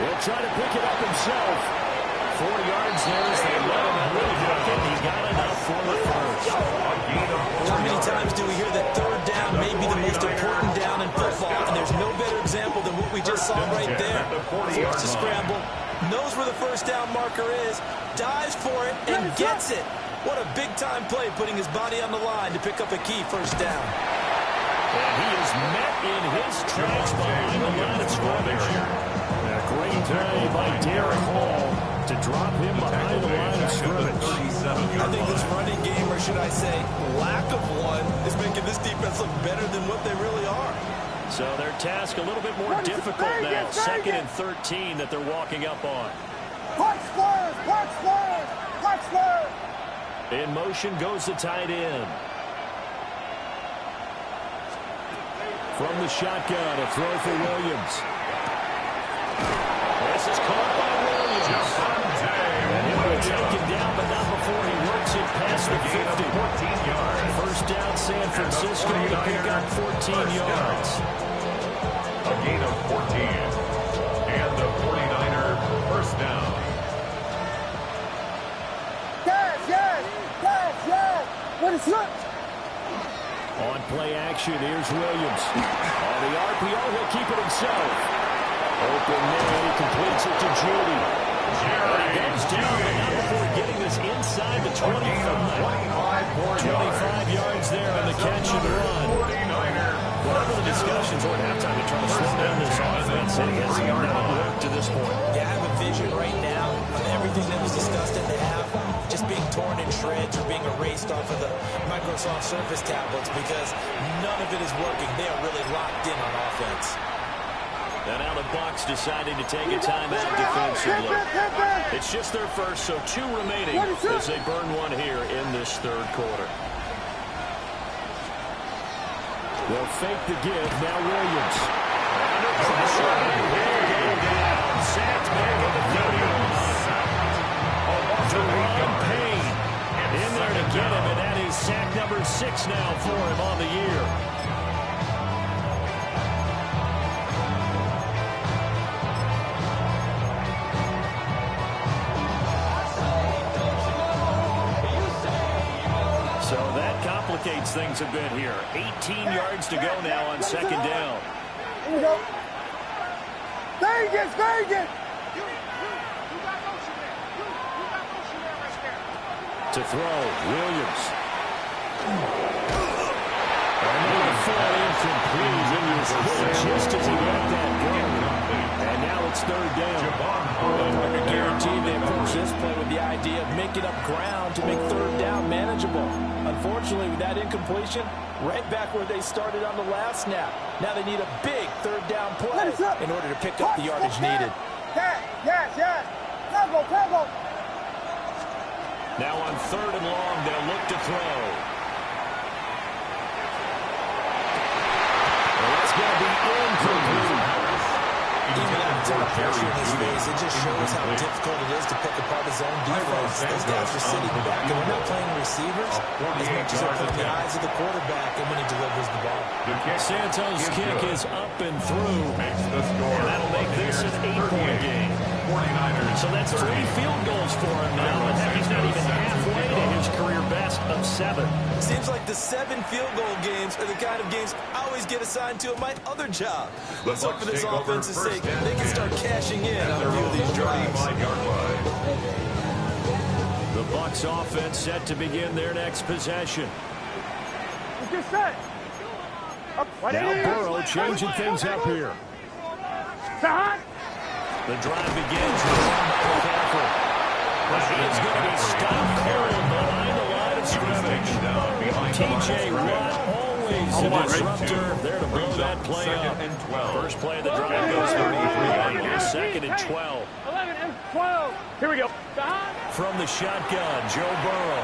[SPEAKER 1] He'll try to pick it up himself. 40 yards there as they let him out. He got enough for the first.
[SPEAKER 4] How many times do we hear that 3rd down may be the most important down in football, and there's no better example than what we just saw right there. Forced to scramble, knows where the 1st down marker is, dives for it, and gets it. What a big-time play, putting his body on the line to pick up a key 1st down.
[SPEAKER 1] And he is met in his tracks behind the line of scrimmage. A great play by Derek Hall to drop him behind the line of scrimmage.
[SPEAKER 4] I think this running game, or should I say lack of one, is making this defense look better than what they really are.
[SPEAKER 1] So their task a little bit more difficult now. 2nd and 13 that they're walking up on. In motion goes the tight end. From the shotgun, a throw for Williams. This is caught by Williams. And he'll be taken down, but not before he works it past the 50. 1st down, San Francisco to pick up 14 yards.
[SPEAKER 5] A gain of 14. And the 49er 1st down.
[SPEAKER 6] Yes. What is it?
[SPEAKER 1] On play action, here's Williams. On the RPO, he'll keep it himself. Open man, he completes it to Judy. And he goes down, but not before getting this inside the 25. 25 yards there on the catch and run. Whatever the discussions or at halftime to try to slow down this offense, it has not worked to this point.
[SPEAKER 4] Yeah, I have a vision right now of everything that was discussed in the half just being torn in shreds or being erased off of the Microsoft Surface tablets because none of it is working. They are really locked in on offense.
[SPEAKER 1] And now the Bucs deciding to take a timeout defensively. It's just their first, so 2 remaining as they burn one here in this third quarter.
[SPEAKER 2] They'll fake the give. Now Williams.
[SPEAKER 1] Under pressure. Sacked back at the 30. Jerome Payne in there to get him, and that is sack number 6 now for him on the year. So that complicates things a bit here. 18 yards to go now on second down.
[SPEAKER 6] Here we go. Vegas, Vegas.
[SPEAKER 2] To throw, Williams. Another throw incomplete. It was just as he let that go. And now it's third down.
[SPEAKER 4] You're guaranteed they approach this play with the idea of making up ground to make third down manageable. Unfortunately, with that incompletion, right back where they started on the last snap. Now they need a big third down play in order to pick up the yardage needed.
[SPEAKER 6] Yes. Tempo.
[SPEAKER 1] Now on third and long, they'll look to throw. Well, that's going to be incomplete.
[SPEAKER 4] Even having a ton of pressure in his face, it just shows how difficult it is to pick apart his own defense. Those guys are sitting back, and they're not playing receivers as much as they're putting the eyes of the quarterback and when he delivers the ball.
[SPEAKER 2] Santos' kick is up and through.
[SPEAKER 1] And that'll make this an 8-point game.
[SPEAKER 5] 49ers.
[SPEAKER 1] So that's 3 field goals for him now, and he's not even halfway to his career best of 7.
[SPEAKER 4] Seems like the 7 field goal games are the kind of games I always get assigned to at my other job. Let's hope for this offense's sake they can start cashing in on a few of these drives.
[SPEAKER 1] The Bucs offense set to begin their next possession.
[SPEAKER 3] Get set.
[SPEAKER 2] Now Burrow changing things up here.
[SPEAKER 1] The drive begins with McCaffrey. He's going to be stopped cold behind the line of scrimmage. T.J. Watt, always a disruptor. There to blow that play up. First play of the drive goes 33. Here's second and 12.
[SPEAKER 3] 11 and 12. Here we go.
[SPEAKER 1] From the shotgun, Joe Burrow.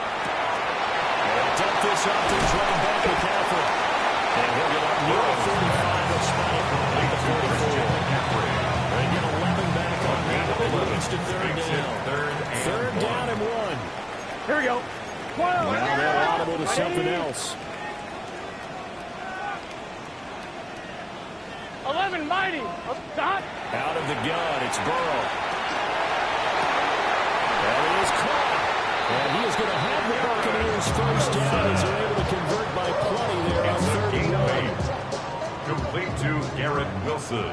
[SPEAKER 1] They'll dump this off to his running back, McCaffrey. And he'll get up near the 45. They'll spot it at the 44. They get 11 back on that. It leads to third down. Third down and 1.
[SPEAKER 3] Here we go. 12.
[SPEAKER 2] Now they're audible to something else.
[SPEAKER 3] 11 mighty. Stop.
[SPEAKER 1] Out of the gun, it's Burrow. And he is caught.
[SPEAKER 2] And he is going to have the Buccaneers first down as they're able to convert by plenty there on third and 1.
[SPEAKER 5] Complete to Garrett Wilson.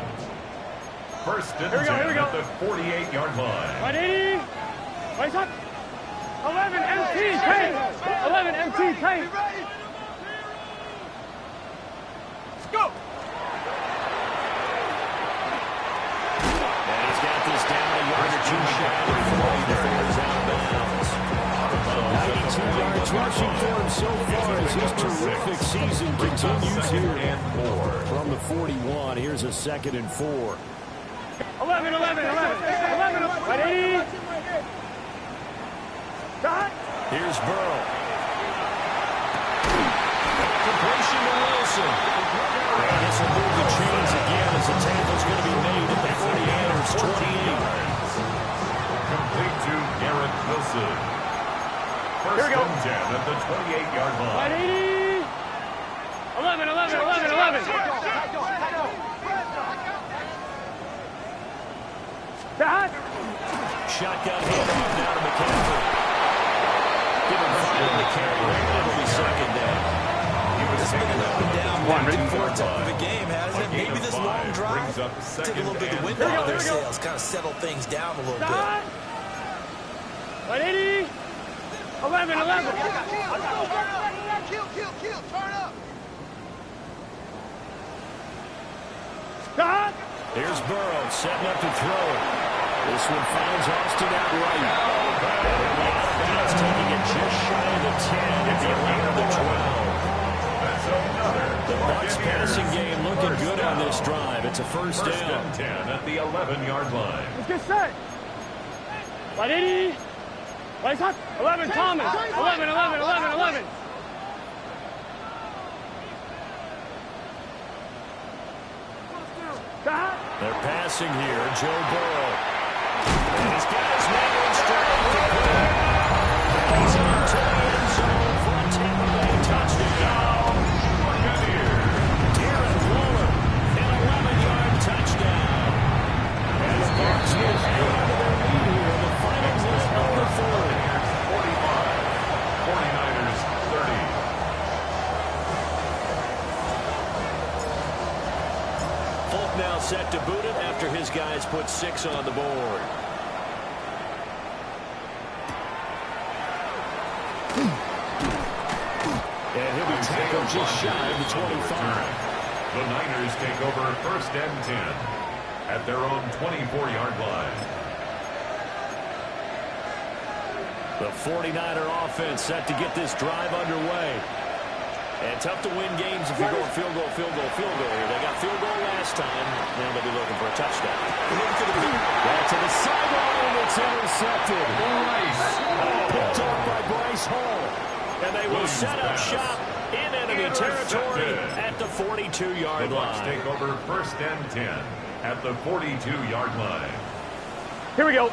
[SPEAKER 5] First and 10 at the 48-yard line.
[SPEAKER 3] 180. Wait up. 11 MT tank. 11 MT tank. Let's go.
[SPEAKER 1] And he's got this down a yard or 2 shy of 40 before he's out of bounds.
[SPEAKER 2] 92 yards rushing for him so far as his terrific season continues here. From the 41, here's a second and 4.
[SPEAKER 3] 11. 180. Stop.
[SPEAKER 1] Here's Burrow. Completion to Wilson. And this will move the chains again as the tackle's going to be made at the 49ers 28.
[SPEAKER 5] Complete to Garrett Wilson. First and 10 at the 28-yard line.
[SPEAKER 3] 180. 11. Stop.
[SPEAKER 1] Shotgun handoff now to McCaffrey. Give him 5 to carry. It'll be second down.
[SPEAKER 4] This has been an up and down, back and forth type of a game, hasn't it? Maybe this long drive took a little bit of the wind out of their sails, kind of settled things down a little bit.
[SPEAKER 3] 180. 11.
[SPEAKER 6] Kill, turn up.
[SPEAKER 3] Stop.
[SPEAKER 1] Here's Burrow setting up to throw it. This one finds Austin out right. He's taking it just shy of the 10 at the end of the 12.
[SPEAKER 5] That's another
[SPEAKER 1] The Bucs passing game looking good on this drive. It's a first down.
[SPEAKER 5] And 10 at the 11-yard line.
[SPEAKER 3] Let's get set. 180. 11, Thomas. 11.
[SPEAKER 1] They're passing here. Joe Burrow. And he's got his man in strength. He's into the end zone for a Tampa Bay touchdown. Darren Waller, an 11-yard touchdown. And the Bucs will hang on to their lead here in the final minute of the third.
[SPEAKER 5] 45. 49ers 30.
[SPEAKER 1] Now set to boot it after his guys put 6 on the board. And he'll be tackled just shy of the 25.
[SPEAKER 5] The Niners take over first and 10 at their own 24-yard line.
[SPEAKER 1] The 49er offense set to get this drive underway. And tough to win games if you're going field goal here. They got field goal last time. Now they'll be looking for a touchdown. Back to the sideline. It's intercepted. Picked off by Bryce Hall. And they will set up shop in enemy territory at the 42-yard line.
[SPEAKER 5] The Bucs take over first and 10 at the 42-yard line.
[SPEAKER 3] Here we go.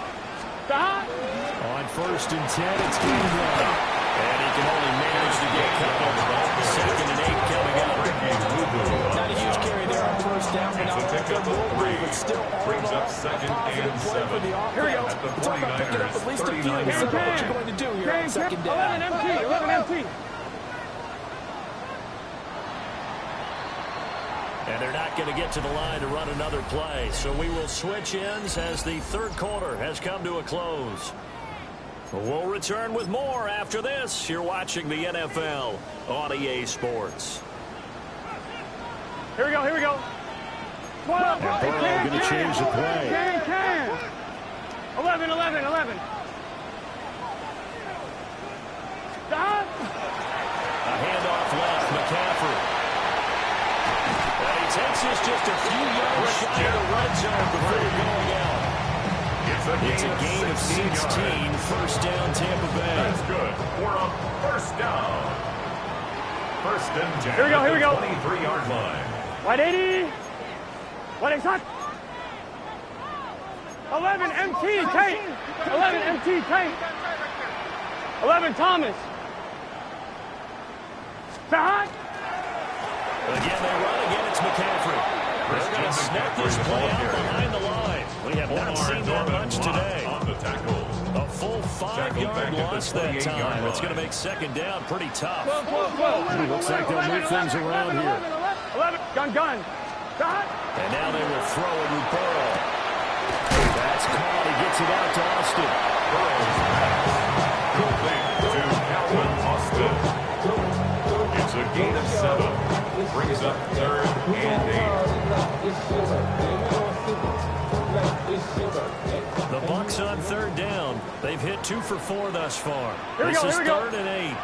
[SPEAKER 1] On first and 10, it's game 1. And he can only manage to get a couple. Second and 8 coming up.
[SPEAKER 4] Not a huge carry there on first down, but not a good move, but still
[SPEAKER 5] brings up second and 7.
[SPEAKER 3] Here we go.
[SPEAKER 5] At the
[SPEAKER 4] It's all about picking up at least a few. So what you're going to do here on second down.
[SPEAKER 3] 11 empty.
[SPEAKER 1] And they're not going to get to the line to run another play. So we will switch ends as the third quarter has come to a close. We'll return with more after this. You're watching the NFL on EA Sports.
[SPEAKER 3] Here we go. 12.
[SPEAKER 1] And Burrow going to change the play.
[SPEAKER 3] Can. 11. Stop.
[SPEAKER 1] A handoff left, McCaffrey. And he takes this just a few yards shy of the red zone before going out. It's a gain of 16, first down Tampa Bay.
[SPEAKER 5] That's good for a first down. First and 10.
[SPEAKER 3] Here we go.
[SPEAKER 5] 23-yard line.
[SPEAKER 3] 180. 11 MT Tate. 11 MT Tate. 11 Thomas. Stop.
[SPEAKER 1] Again, they run. Again, it's McCaffrey. They're going to snap this play out behind the line. We have not seen that much today.
[SPEAKER 5] On the tackle.
[SPEAKER 1] A full 5-yard loss that time. It's going to make second down pretty tough.
[SPEAKER 3] 12.
[SPEAKER 1] Looks like they'll move things around here.
[SPEAKER 3] 11. Gun. Stop.
[SPEAKER 1] And now they will throw it with Burrow. That's caught. He gets it out to Austin.
[SPEAKER 5] To Calvin Austin. It's a gain of 7. Brings up third and 8.
[SPEAKER 1] The Bucs on third down. They've hit 2 for 4 thus far.
[SPEAKER 3] This is
[SPEAKER 1] third and 8.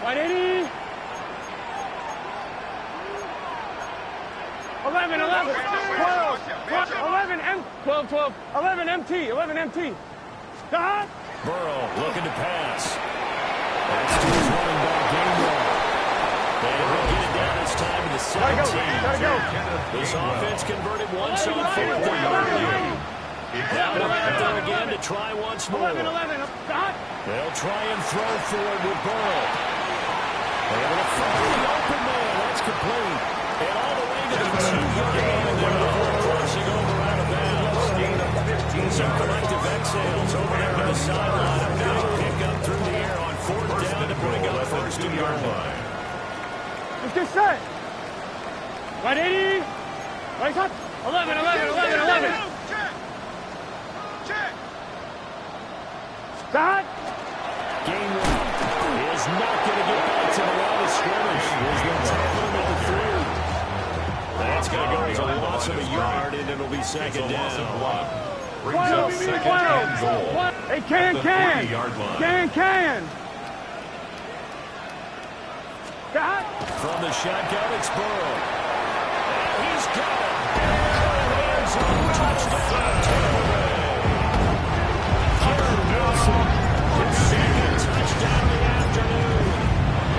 [SPEAKER 3] 180. 11. 11 MT. Stop.
[SPEAKER 1] Burrow looking to pass. That's to his running back, Gainwell. And he'll get it down this time in the 17.
[SPEAKER 3] Gotta go.
[SPEAKER 1] This offense converted once on 4th down. Now they're out there again to try once more.
[SPEAKER 3] 11. Stop.
[SPEAKER 1] They'll try and throw forward with Burrow. Able to find the open man. That's complete. And all the way to the 2-yard line there before crossing over out of bounds. Some collective exhales over there to the sideline. A big pickup through the air on 4th down to bring up first 2-yard line.
[SPEAKER 3] Let's get set. 180. Right up. 11. Stop.
[SPEAKER 1] Gainwell is not going to get back to the line of scrimmage. He's going to tackle him at the 3. That's going to go as a loss of a yard, and it'll be second down.
[SPEAKER 5] Brings up second and goal.
[SPEAKER 3] Hey, can.
[SPEAKER 5] 3-yard line.
[SPEAKER 3] Can. Stop.
[SPEAKER 2] From the shotgun, it's Burrow. And he's got it. Hands on touchdown, Tampa Bay. Garrett Wilson, his second touchdown of the afternoon.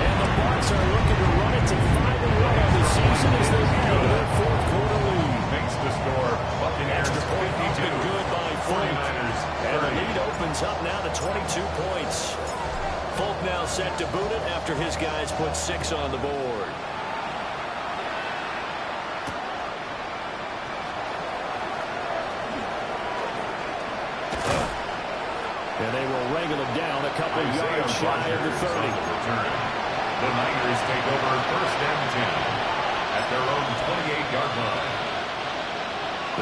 [SPEAKER 2] And the Bucs are looking to run it to 5-1 on the season as they build their fourth-quarter lead.
[SPEAKER 5] Makes the score. Buccaneers 22.
[SPEAKER 2] Good by Folk.
[SPEAKER 5] 49ers
[SPEAKER 2] And the
[SPEAKER 5] 30.
[SPEAKER 2] lead opens up now to 22 points. Folk now set to boot it after his guys put 6 on the board. And they will wrangle him down a couple of yards shy of the 30.
[SPEAKER 5] The Niners take over first and 10 at their own 28-yard line.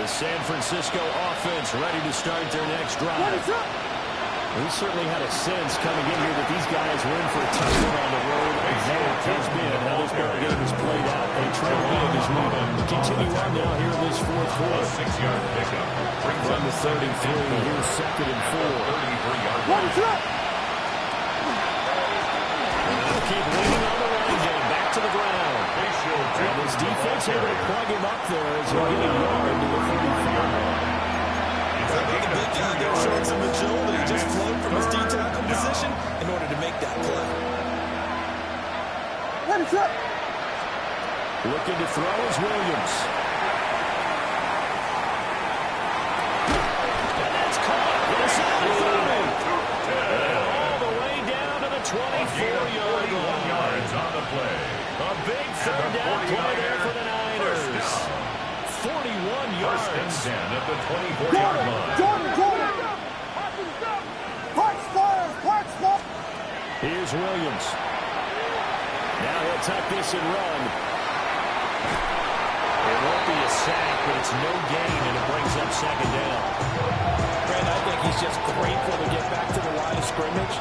[SPEAKER 2] The San Francisco offense ready to start their next drive. We certainly had a sense coming in here that these guys were in for a tough one on the road. And that has been how this ball game has played out. They trail big as we continue on now here in this fourth quarter.
[SPEAKER 5] 6-yard pickup.
[SPEAKER 2] From the 33, here's 2nd and 4.
[SPEAKER 5] 33-yard line.
[SPEAKER 2] They'll keep leaning on the running game. Back to the ground. And his defense able to plug him up there as he'll get a yard to the 35.
[SPEAKER 4] They're showing some agility. He just flowed from his D-tackle position in order to make that play.
[SPEAKER 2] Looking to throw is Williams. And that's caught. All the way down to the 24-yard line.
[SPEAKER 5] Yards on the play.
[SPEAKER 2] A big third down play there for the Niners. 41 yards.
[SPEAKER 5] First and 10 at the 24-yard line.
[SPEAKER 6] Jordan. Parks.
[SPEAKER 2] Here's Williams. Now he'll tuck this and run. It won't be a sack, but it's no gain, and it brings up 2nd down.
[SPEAKER 4] Brand, I think he's just grateful to get back to the line of scrimmage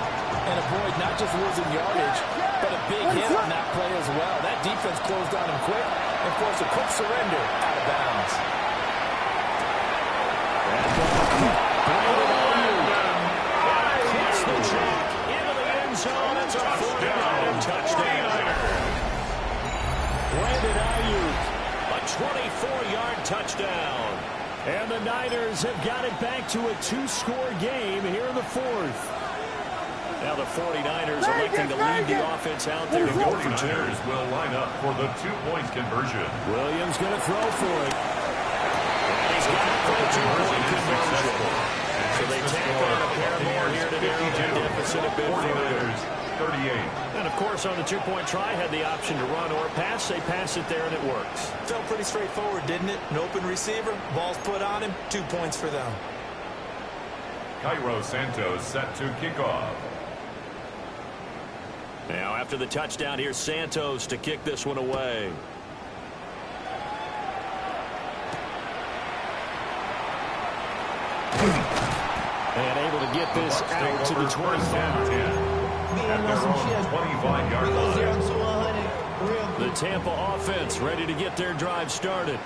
[SPEAKER 4] and avoid not just losing yardage, but a big hit on that play as well. That defense closed on him quick and forced a quick surrender out of bounds.
[SPEAKER 2] Hits the track into the end zone. It's a 49er touchdown. Brandon Ayuk, a 24-yard touchdown. And the Niners have got it back to a 2-score game here in the 4th. Now the 49ers electing to lead the offense out there to go for 2.
[SPEAKER 5] 49ers will line up for the 2-point conversion.
[SPEAKER 2] Williams going to throw for it. He's got it for the 2-point conversion. So they tack on a pair more here to narrow their deficit a bit further.
[SPEAKER 5] 38.
[SPEAKER 2] And, of course, on the 2-point try, had the option to run or pass. They pass it there, and it works.
[SPEAKER 4] Felt pretty straightforward, didn't it? An open receiver, ball's put on him, 2 points for them.
[SPEAKER 5] Cairo Santos set to kick off.
[SPEAKER 2] Now, after the touchdown, here's Santos to kick this one away. And able to get this out to the 25.
[SPEAKER 5] At their own 25-yard line.
[SPEAKER 2] The Tampa offense ready to get their drive started.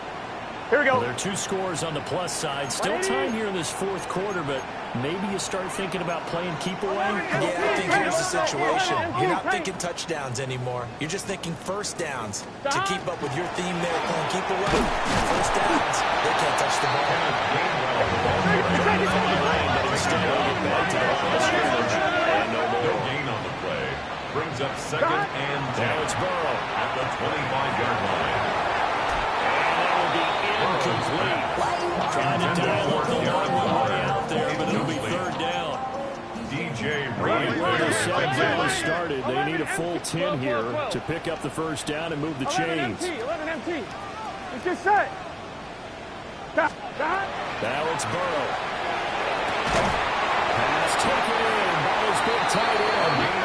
[SPEAKER 3] Here we go.
[SPEAKER 2] Well, there are 2 scores on the plus side. Still time here in this 4th quarter, but maybe you start thinking about playing keep away.
[SPEAKER 4] Yeah, I think here's the situation. You're not thinking touchdowns anymore. You're just thinking first downs. To keep up with your theme there, playing keep away. First downs, they can't touch the ball.
[SPEAKER 5] No gain on the play. Brings up 2nd and 10.
[SPEAKER 2] Now it's Burrow
[SPEAKER 5] at the 25-yard line.
[SPEAKER 2] Incomplete. Trying to dial up the line way out there, but it'll be 3rd down.
[SPEAKER 5] DJ
[SPEAKER 2] Right where the
[SPEAKER 5] Reed.
[SPEAKER 2] 7th down started, they need a full 10 here to pick up the 1st down and move the chains.
[SPEAKER 3] 11 MT. It's just set.
[SPEAKER 2] Now it's Burrow. Pass taken in by his big tight end.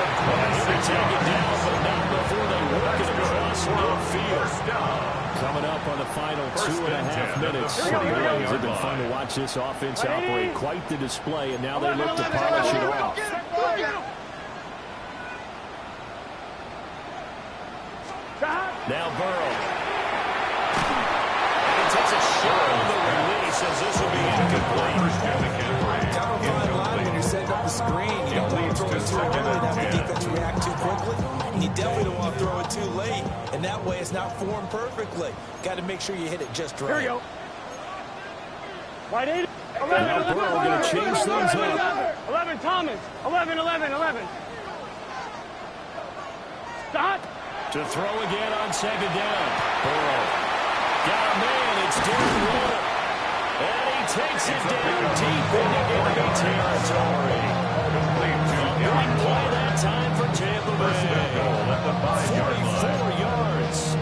[SPEAKER 2] They take it down, but not before they work it across midfield. Coming up on the final 2.5 minutes. It's been fun to watch this offense operate. Quite the display, and now they look to polish it off. Now Burrow. And he takes a shot on the release as this will be incomplete.
[SPEAKER 4] Kind of a fine line when you're setting up the screen. You don't want to throw it too early and have the defense react too quickly. And you definitely don't want to throw it too late and and that way it's not formed perfectly. Got to make sure you hit it just right.
[SPEAKER 3] Here we go. Right 8. 11,
[SPEAKER 2] Now Burrow going to change things up.
[SPEAKER 3] 11, Thomas. 11. Stop.
[SPEAKER 2] To throw again on second down. Burrow. Got a man. It's Darren Waller. And he takes it down deep into enemy territory. One play that time for Tampa Bay. 44 yards.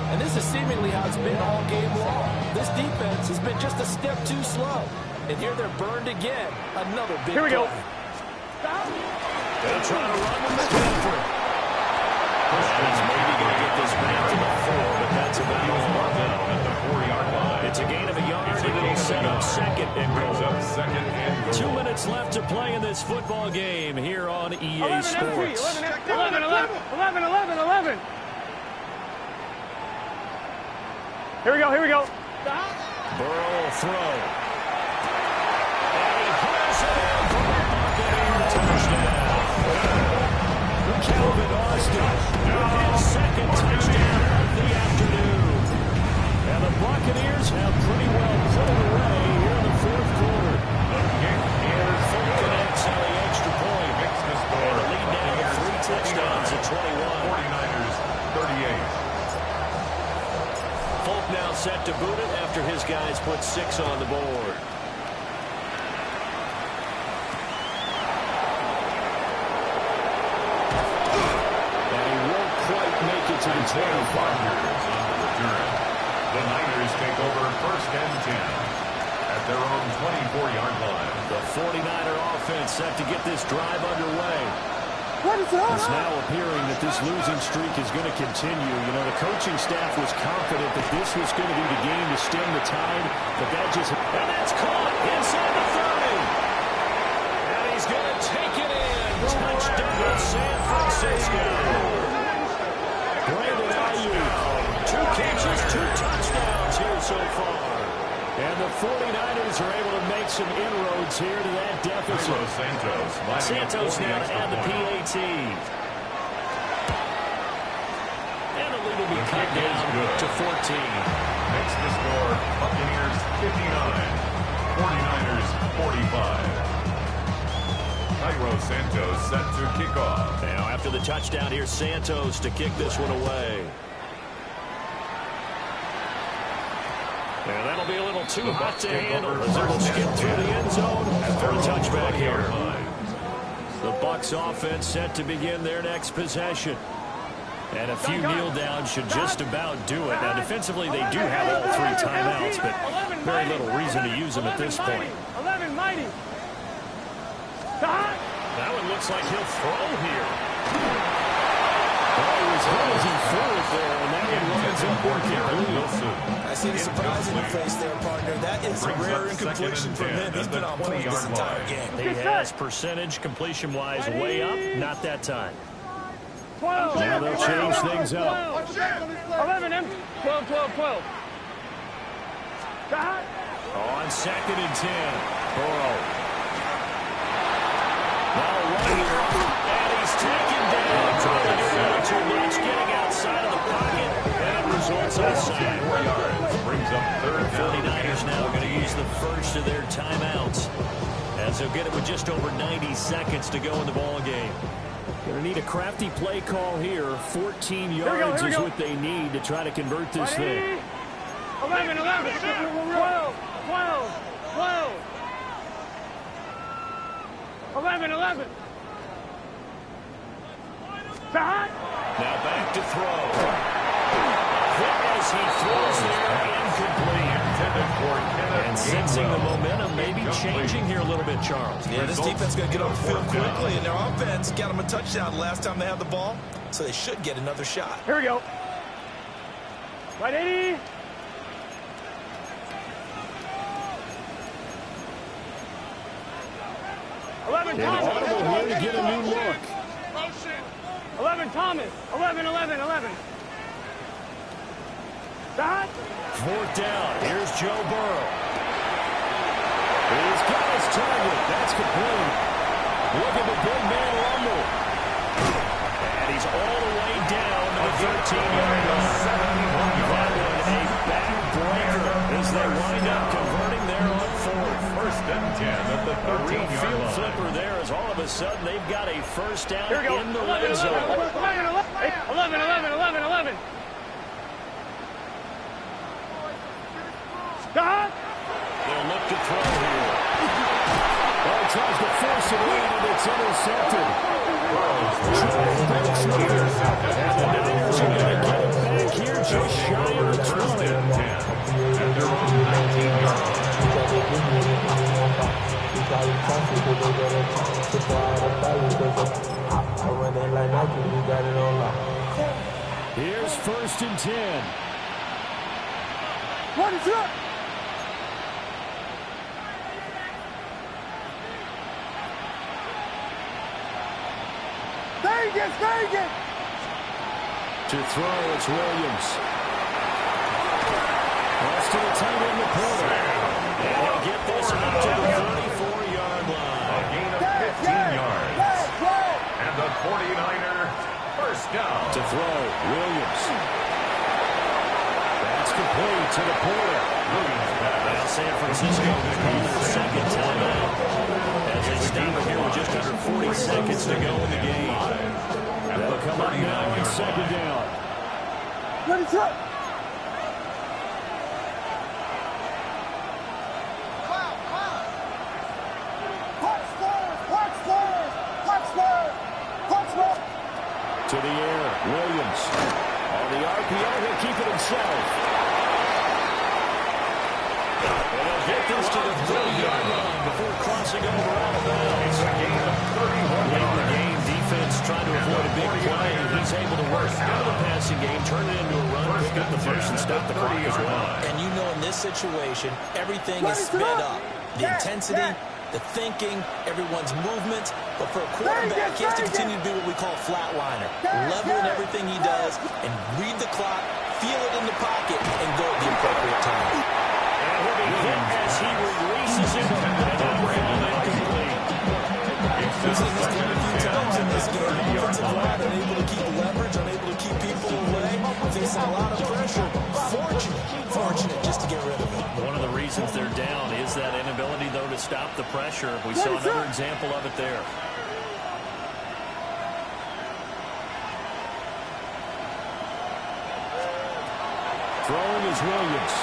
[SPEAKER 4] And this is seemingly how it's been all game long. This defense has been just a step too slow. And here they're burned again. Another big
[SPEAKER 3] Here we go.
[SPEAKER 2] They're trying to run with McCaffrey. He's maybe going to get this back to the 4, but that's about all.
[SPEAKER 5] At the 4-yard line.
[SPEAKER 2] It's a gain of a yard, and it'll set up second and
[SPEAKER 5] Brings
[SPEAKER 2] goal.
[SPEAKER 5] up second and goal.
[SPEAKER 2] 2 minutes left to play in this football game here on EA
[SPEAKER 3] 11
[SPEAKER 2] Sports.
[SPEAKER 3] 11. Here we go.
[SPEAKER 2] Burrow will throw. And he pulls it in for a Buccaneer touchdown. Calvin Austin with his second touchdown of the afternoon. And the Buccaneers have pretty well put it away here in the fourth quarter.
[SPEAKER 5] The kick is
[SPEAKER 2] Full connects on the extra point.
[SPEAKER 5] Makes the score.
[SPEAKER 2] And the lead now to 3 touchdowns at 21.
[SPEAKER 5] 49ers 38.
[SPEAKER 2] Folk now set to boot it after his guys put 6 on the board. And he won't quite make it to the 25.
[SPEAKER 5] Years on the return. The Niners take over first and 10 at their own 24-yard line.
[SPEAKER 2] The 49er offense set to get this drive underway. It's now appearing that this losing streak is going to continue. You know, the coaching staff was confident that this was going to be the game to stem the tide, but that just... And that's caught inside the 30. And he's going to take it in. Touchdown, San Francisco. Brandon Ayuk, 2 catches, 2 touchdowns here so far. And the 49ers are able to make some inroads here to that deficit. Santos now to add the PAT. And the lead will be cut down to 14.
[SPEAKER 5] Makes the score Buccaneers 59, 49ers 45. Cairo Santos set to kick off.
[SPEAKER 2] Now after the touchdown, here's Santos to kick this one away. And that'll be a little too hot to handle as it'll skip through the end zone for a touchback here. The Bucs offense set to begin their next possession. And a few kneel downs should just about do it. Now defensively they do have all 3 timeouts, but very little reason to use them at this point.
[SPEAKER 3] 11 mighty.
[SPEAKER 2] Now it looks like he'll throw here. Well, as hard as he threw it there, and that one runs incomplete.
[SPEAKER 4] I see the surprise in your face there, partner. That is a rare incompletion from him. He's been on point this entire game.
[SPEAKER 2] He has percentage completion-wise way up. Not that time.
[SPEAKER 3] 12.
[SPEAKER 2] Now they'll change things up.
[SPEAKER 3] 11. 12.
[SPEAKER 2] On second and 10. Burrow. Now right here. And he's taken down. Trying to do a little too much. Getting outside of the pocket. And results in a sack.
[SPEAKER 5] Brings up third down.
[SPEAKER 2] 49ers now going to use the first of their timeouts, as they'll get it with just over 90 seconds to go in the ball game. Going to need a crafty play call here. 14 yards is what they need to try to convert this thing.
[SPEAKER 3] 11. 12.
[SPEAKER 2] Now back to throw. As he throws there, incomplete. And sensing the momentum, maybe changing here a little bit, Charles.
[SPEAKER 4] Yeah, this defense going to get off the field quickly, and their offense got them a touchdown last time they had the ball, so they should get another shot.
[SPEAKER 3] Here we go. Right 80.
[SPEAKER 2] And audible here to get a new look.
[SPEAKER 3] 11 Thomas. 11. Stop.
[SPEAKER 2] 4th down. Here's Joe Burrow. He's got his target. That's complete. Look at the big man rumble. And he's all the way down to the 13-yard line.
[SPEAKER 5] at the
[SPEAKER 1] A real
[SPEAKER 5] 13-yard
[SPEAKER 1] field
[SPEAKER 5] line.
[SPEAKER 1] flipper there as all of a sudden they've got a first down
[SPEAKER 3] Here we go.
[SPEAKER 1] in the
[SPEAKER 3] 11,
[SPEAKER 1] red zone.
[SPEAKER 3] 11. Stop.
[SPEAKER 1] They'll look to throw here.
[SPEAKER 2] Oh, he tries to force it in, and it's intercepted.
[SPEAKER 5] Intercepted.
[SPEAKER 2] The Niners are going to get it back here just shy of the 20.
[SPEAKER 5] At their own 19-yard line.
[SPEAKER 2] Here's 1st and 10.
[SPEAKER 6] What is up? Vegas!
[SPEAKER 2] To throw, it's Williams. Pass to the tight end, the corner.
[SPEAKER 1] And he'll get this out to the 34-yard
[SPEAKER 5] A
[SPEAKER 1] line.
[SPEAKER 5] gain of 15 yards. And the 49er first down.
[SPEAKER 2] To throw, Williams. That's complete to the corner.
[SPEAKER 1] Now San Francisco going to call their second timeout as they stop it here with just under 40 seconds to go in the game.
[SPEAKER 2] They'll come up now on 2nd down.
[SPEAKER 6] What is up?
[SPEAKER 2] To the air, Williams. On the RPO, he'll keep it himself.
[SPEAKER 1] And he'll get this to the 30-yard line before crossing over out of bounds.
[SPEAKER 5] It's a gain of 31
[SPEAKER 1] Late in the
[SPEAKER 5] yards.
[SPEAKER 1] game, defense trying to avoid a big play. He's able to work out of the passing game, turn it into a run, pick up the first, and stop the clock as well.
[SPEAKER 4] And you know in this situation, everything is sped up. The intensity, the thinking, everyone's movement. But for a quarterback, he has to continue to be what we call a flatliner. Level in everything he does and read the clock, feel it in the pocket, and go at the appropriate time.
[SPEAKER 1] And he'll be hit as he releases it, and that'll bring him incomplete.
[SPEAKER 4] We've seen this quite a few times in this game. Offensive line unable to keep leverage, unable to keep people away, facing a lot of pressure. Fortunate just to get rid of it.
[SPEAKER 1] One of the reasons they're down is that inability, though, to stop the pressure. We saw another example of it there.
[SPEAKER 2] Throwing is Williams.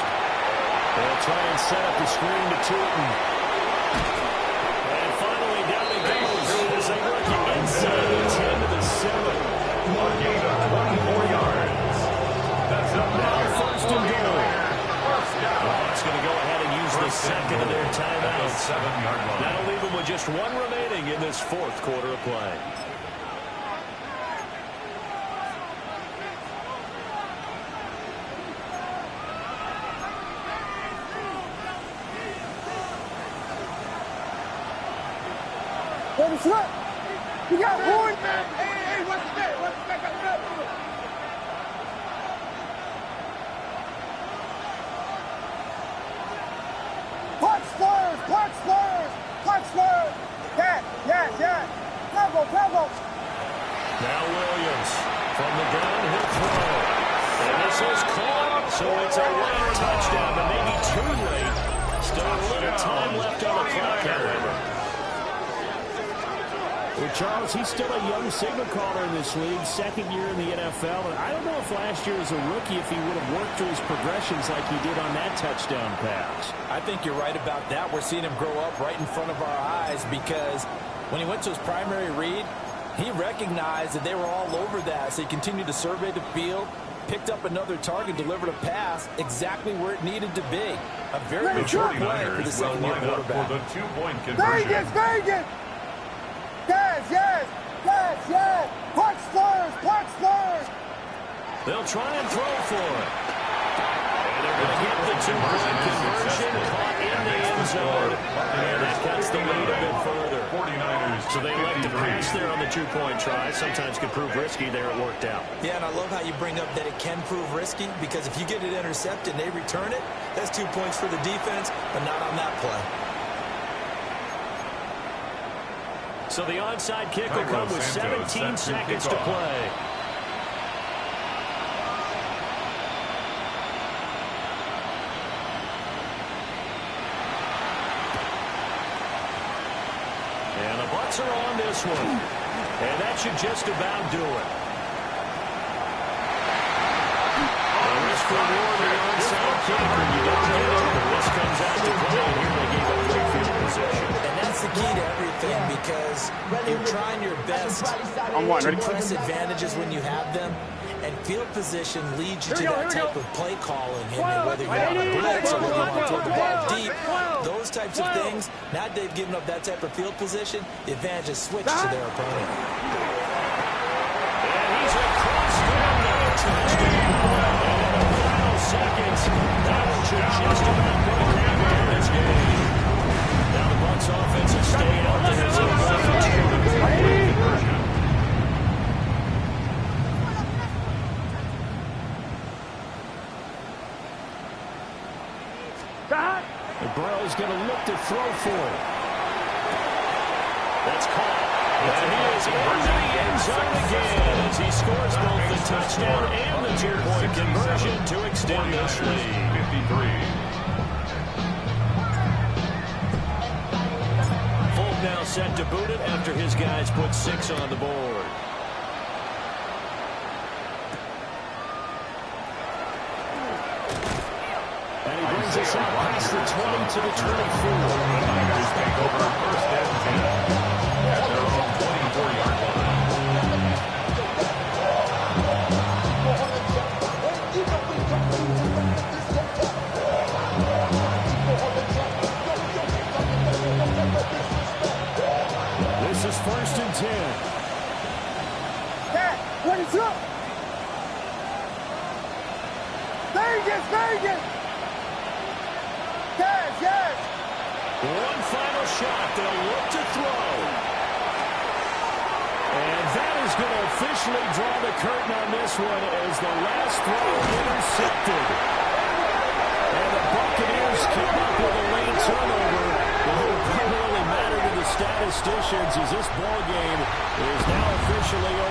[SPEAKER 2] They'll try and set up the screen to Tootin.
[SPEAKER 1] And finally, down he goes as they work it inside the 10 to the 7.
[SPEAKER 5] A gain of 24 yards. That's up
[SPEAKER 2] Now 1st and goal.
[SPEAKER 5] First down.
[SPEAKER 1] Bucs going to go ahead and use the second of their timeouts.
[SPEAKER 5] 7-yard line.
[SPEAKER 1] That'll leave them with just one remaining in this 4th quarter of play.
[SPEAKER 6] What is up? You got one. Hey, what's that? What's that? Punch slurs. Yes. Tempo.
[SPEAKER 1] Now Williams from the gun, he'll throw. And this is caught, so it's a late touchdown, but maybe too late. Still a little time left on the clock, however.
[SPEAKER 2] Well, Charles, he's still a young signal caller in this league, 2nd year in the NFL. And I don't know if last year as a rookie, if he would have worked through his progressions like he did on that touchdown pass.
[SPEAKER 4] I think you're right about that. We're seeing him grow up right in front of our eyes because when he went to his primary read, he recognized that they were all over that. So he continued to survey the field, picked up another target, delivered a pass exactly where it needed to be. A very mature play for the 2nd-year quarterback.
[SPEAKER 5] For the 2-point conversion.
[SPEAKER 6] Vegas. Yes. Punch slurs.
[SPEAKER 1] They'll try and throw for it. And they're going to get the 2-point conversion caught in the end zone. And that cuts the lead a bit further.
[SPEAKER 5] 49ers.
[SPEAKER 1] So they like to pass there on the 2-point try. Sometimes can prove risky. There it worked out.
[SPEAKER 4] Yeah, and I love how you bring up that it can prove risky because if you get it intercepted and they return it, that's 2 points for the defense, but not on that play.
[SPEAKER 1] So the onside kick will come with 17 seconds to play. answer on this one. And that should just about do it. Risk reward the onside kick, and you don't get it. The risk comes out to play, and here they gave up free field position.
[SPEAKER 4] And that's the key to everything, because you're trying your best to press advantages when you have them, and field position leads you to that type of play calling. And whether you're on a blitz or whether you want to throw the ball deep, those types of things, now they've given up that type of field position, the advantage is switched to their opponent.
[SPEAKER 1] And he's across the touchdown. Seconds. That one should just about put a cap on this game. Now the Bucs offense is staying out there as
[SPEAKER 2] And Burrow's going to look to throw for it.
[SPEAKER 1] That's caught. And he is into the end zone again as he scores both the touchdown and the two-point conversion to extend this lead.
[SPEAKER 5] 53.
[SPEAKER 1] Folk now set to boot it after his guys put 6 on the board.
[SPEAKER 2] And he brings us out past the 20 to the 24.
[SPEAKER 5] Tigers take over first and 10. At their own 24-yard line.
[SPEAKER 2] This is 1st and 10.
[SPEAKER 6] Cat, what is up? Vegas! Yes!
[SPEAKER 1] One final shot. They'll look to throw.
[SPEAKER 2] And that is going to officially draw the curtain on this one as the last throw intercepted. And the Buccaneers come up with a late turnover. But it will primarily matter to the statisticians as this ball game is now officially over.